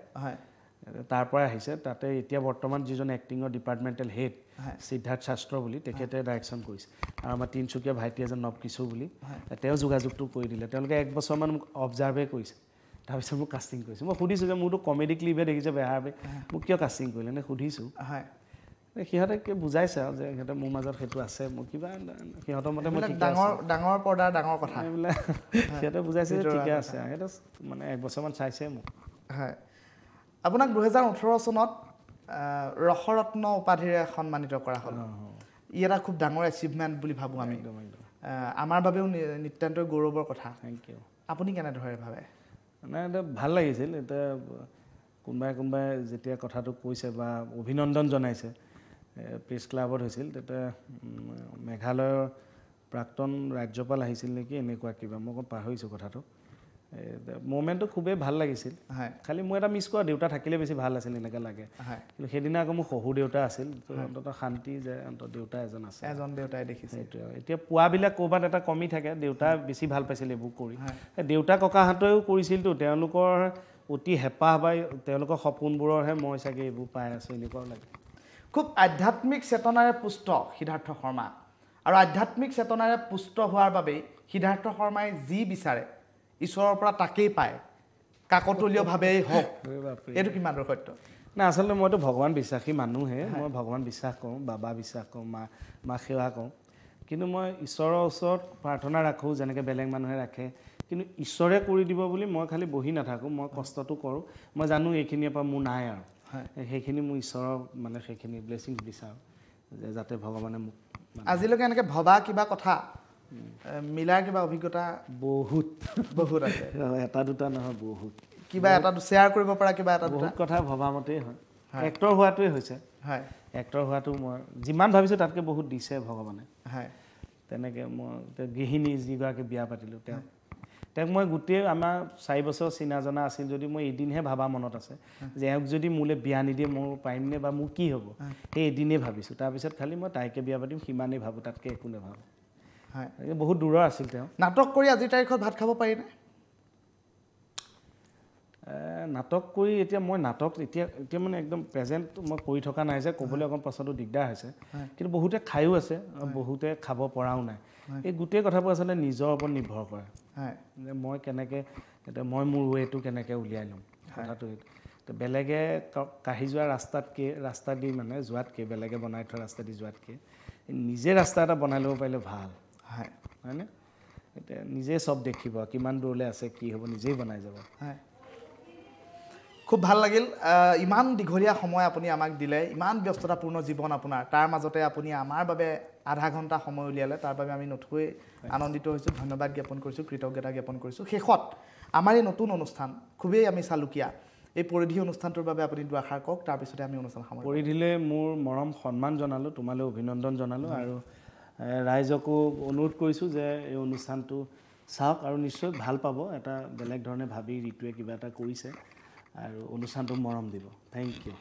তাৰ পৰা আহিছে তাতে এতিয়া বৰ্তমান যিজন এক্টিঙৰ ডিপাৰ্টমেণ্টেল হেড সিদ্ধাৰ্থ শাস্ত্ৰ বুলি তেখেতে ডাইৰেকশ্যন কৰিছে আৰু আমাৰ তিনিচুকীয়া ভাইটি এজন নৱকিশোৰ বুলি তেওঁ যোগাযোগটো কৰি দিলে তেওঁলোকে 1 বছৰমান মোক অবজাৰ্ভে কৰিছে তাৰপিছত মোক কাষ্টিং কৰিছে মই সুধিছোঁ যে মোৰতো কমেডি ক্লিপে দেখিছে বেহাৰবে মোক কিয় কাষ্টিং কৰিলে নে সুধিছোঁ সিহঁতে বুজাইছে আৰু যে সিহঁতে মোৰ মাজত সেইটো আছে মোৰ কিবা সিহঁতৰ মতে মই ডাঙৰ পৰ্দাৰ ডাঙৰ কথা এইবিলাক সিহঁতে বুজাইছে যে ঠিকে আছে সিহঁতে মানে 1 বছৰমান চাইছে মোক হয় আপোনাক 2018 চনত ৰসৰত্ন উপাধিৰে সন্মানিত কৰা হ'ল ই এটা খুব ডাঙৰ এচিভমেণ্ট বুলি ভাবোঁ আমি আমাৰ বাবেও নিতান্ত গৌৰৱৰ কথা থেংক ইউ আপুনি কেনেদৰে ভাবে মানে এটা ভাল লাগিছিল এতিয়া কোনোবাই যেতিয়া কথাটো কৈছে বা অভিনন্দন জনাইছে প্ৰেছ ক্লাবত হৈছিল তেতিয়া মেঘালয়ৰ প্ৰাক্তন ৰাজ্যপাল আহিছিল নেকি এনেকুৱা কিবা মই অকণ পাহৰিছোঁ কথাটো মোমেণ্টটো খুবেই ভাল লাগিছিল খালি মই এটা মিছ কৰা দেউতা থাকিলে বেছি ভাল আছিল এনেকৈ লাগে কিন্তু সেইদিনা আকৌ মোৰ শহুৰ দেউতা আছিল অন্তত শান্তি যে অন্তত দেউতা এজন আছে এজন দেউতাই দেখিছে সেইটোৱে এতিয়া পুৱাবিলাক ক'ৰবাত এটা কমি থাকে দেউতা বেছি ভাল পাইছিল এইবোৰ কৰি দেউতা ককাহঁতেও কৰিছিলতো তেওঁলোকৰ অতি হেঁপাহ বা তেওঁলোকৰ সপোনবোৰৰহে মই চাগে এইবোৰ পাই আছোঁ এনেকুৱাও লাগে খুব আধ্যাত্মিক চেতনাৰে পুষ্ট সিদ্ধাৰ্থ শৰ্মা আৰু আধ্যাত্মিক চেতনাৰে পুষ্ট হোৱাৰ বাবেই সিদ্ধাৰ্থ শৰ্মাই যি বিচাৰে ঈশ্বৰৰ পৰা তাকেই পায় কাকতলীয়ভাৱেই হওক এইটো কিমান দূৰ সত্য না আচলতে মইতো ভগৱান বিশ্বাসী মানুহে মই ভগৱান বিশ্বাস কৰোঁ বাবা বিশ্বাস কৰোঁ মা সেৱা কৰোঁ কিন্তু মই ঈশ্বৰৰ ওচৰত প্ৰাৰ্থনা ৰাখোঁ যেনেকৈ বেলেগ মানুহে ৰাখে কিন্তু ঈশ্বৰে কৰি দিব বুলি মই খালি বহি নাথাকোঁ মই কষ্টটো কৰোঁ মই জানো এইখিনিৰ পৰা মোৰ নাই আৰু সেইখিনি মোৰ ঈশ্বৰৰ মানে সেইখিনি ব্লেছিংছ বিচাৰোঁ যে যাতে ভগৱানে মোক আজিলৈকে এনেকৈ ভবা কিবা কথা মিলাৰ কিবা অভিজ্ঞতা বহুত আছে এটা দুটা নহয় বহুত কিবা এটা শ্বেয়াৰ কৰিব পৰা কিবা এটা বহুত কথা ভবা মতেই হয় এক্টৰ হোৱাটোৱে হৈছে এক্টৰ হোৱাটো মই যিমান ভাবিছোঁ তাতকৈ বহুত দিছে ভগৱানে তেনেকৈ মই গৃহিণী যিগৰাকী বিয়া পাতিলোঁ তেওঁক মই গোটেই আমাৰ 4 বছৰ চিনা জনা আছিল যদি মই এদিনহে ভাবা মনত আছে যে এওঁক যদি মোলৈ বিয়া নিদিয়ে মোৰ পাৰিমনে বা মোৰ কি হ'ব সেই এদিনেই ভাবিছোঁ তাৰপিছত খালি মই তাইকে বিয়া পাতিম সিমানেই ভাবোঁ তাতকৈ একো নাভাবোঁ বহুত দূৰৰ আছিল তেওঁ নাটক কৰি আজিৰ তাৰিখত ভাত খাব পাৰিনে নাটক কৰি এতিয়া মই নাটক এতিয়া মানে একদম প্ৰেজেণ্ট মই কৰি থকা নাই যে ক'বলৈ অকণ পাছতো দিগদাৰ হৈছে কিন্তু বহুতে খায়ো আছে বহুতে খাব পৰাও নাই এই গোটেই কথাবোৰ আচলতে নিজৰ ওপৰত নিৰ্ভৰ কৰে যে মই কেনেকৈ এতিয়া মই মোৰ ৱেটো কেনেকৈ উলিয়াই ল'ম কথাটো তো বেলেগে কাঢ়ি যোৱা ৰাস্তা দি মানে যোৱাতকৈ বেলেগে বনাই থোৱা ৰাস্তা দি যোৱাতকৈ নিজে ৰাস্তা এটা বনাই ল'ব পাৰিলে ভাল হয়নে এতিয়া নিজে চব দেখিব কিমান দূৰলৈ আছে কি হ'ব নিজেই বনাই যাব খুব ভাল লাগিল ইমান দীঘলীয়া সময় আপুনি আমাক দিলে ইমান ব্যস্ততাপূৰ্ণ জীৱন আপোনাৰ তাৰ মাজতে আপুনি আমাৰ বাবে আধা ঘণ্টা সময় উলিয়ালে তাৰ বাবে আমি নথৈ আনন্দিত হৈছোঁ ধন্যবাদ জ্ঞাপন কৰিছোঁ কৃতজ্ঞতা জ্ঞাপন কৰিছোঁ শেষত আমাৰ এই নতুন অনুষ্ঠান খুবেই আমি চালুকীয়া এই পৰিধি অনুষ্ঠানটোৰ বাবে আপুনি দুআষাৰ কওক তাৰপিছতে আমি অনুষ্ঠান সামৰিম পৰিধিলৈ মোৰ মৰম সন্মান জনালোঁ তোমালৈ অভিনন্দন জনালোঁ আৰু ৰাইজকো অনুৰোধ কৰিছোঁ যে এই অনুষ্ঠানটো চাওক আৰু নিশ্চয় ভাল পাব এটা বেলেগ ধৰণে ভাবি ঋতুৱে কিবা এটা কৰিছে আৰু অনুষ্ঠানটো মৰম দিব থেংক ইউ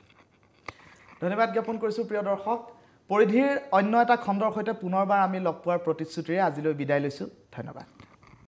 ধন্যবাদ জ্ঞাপন কৰিছোঁ প্ৰিয় দৰ্শক পৰিধিৰ অন্য এটা খণ্ডৰ সৈতে পুনৰবাৰ আমি লগ পোৱাৰ প্ৰতিশ্ৰুতিৰে আজিলৈ বিদায় লৈছোঁ ধন্যবাদ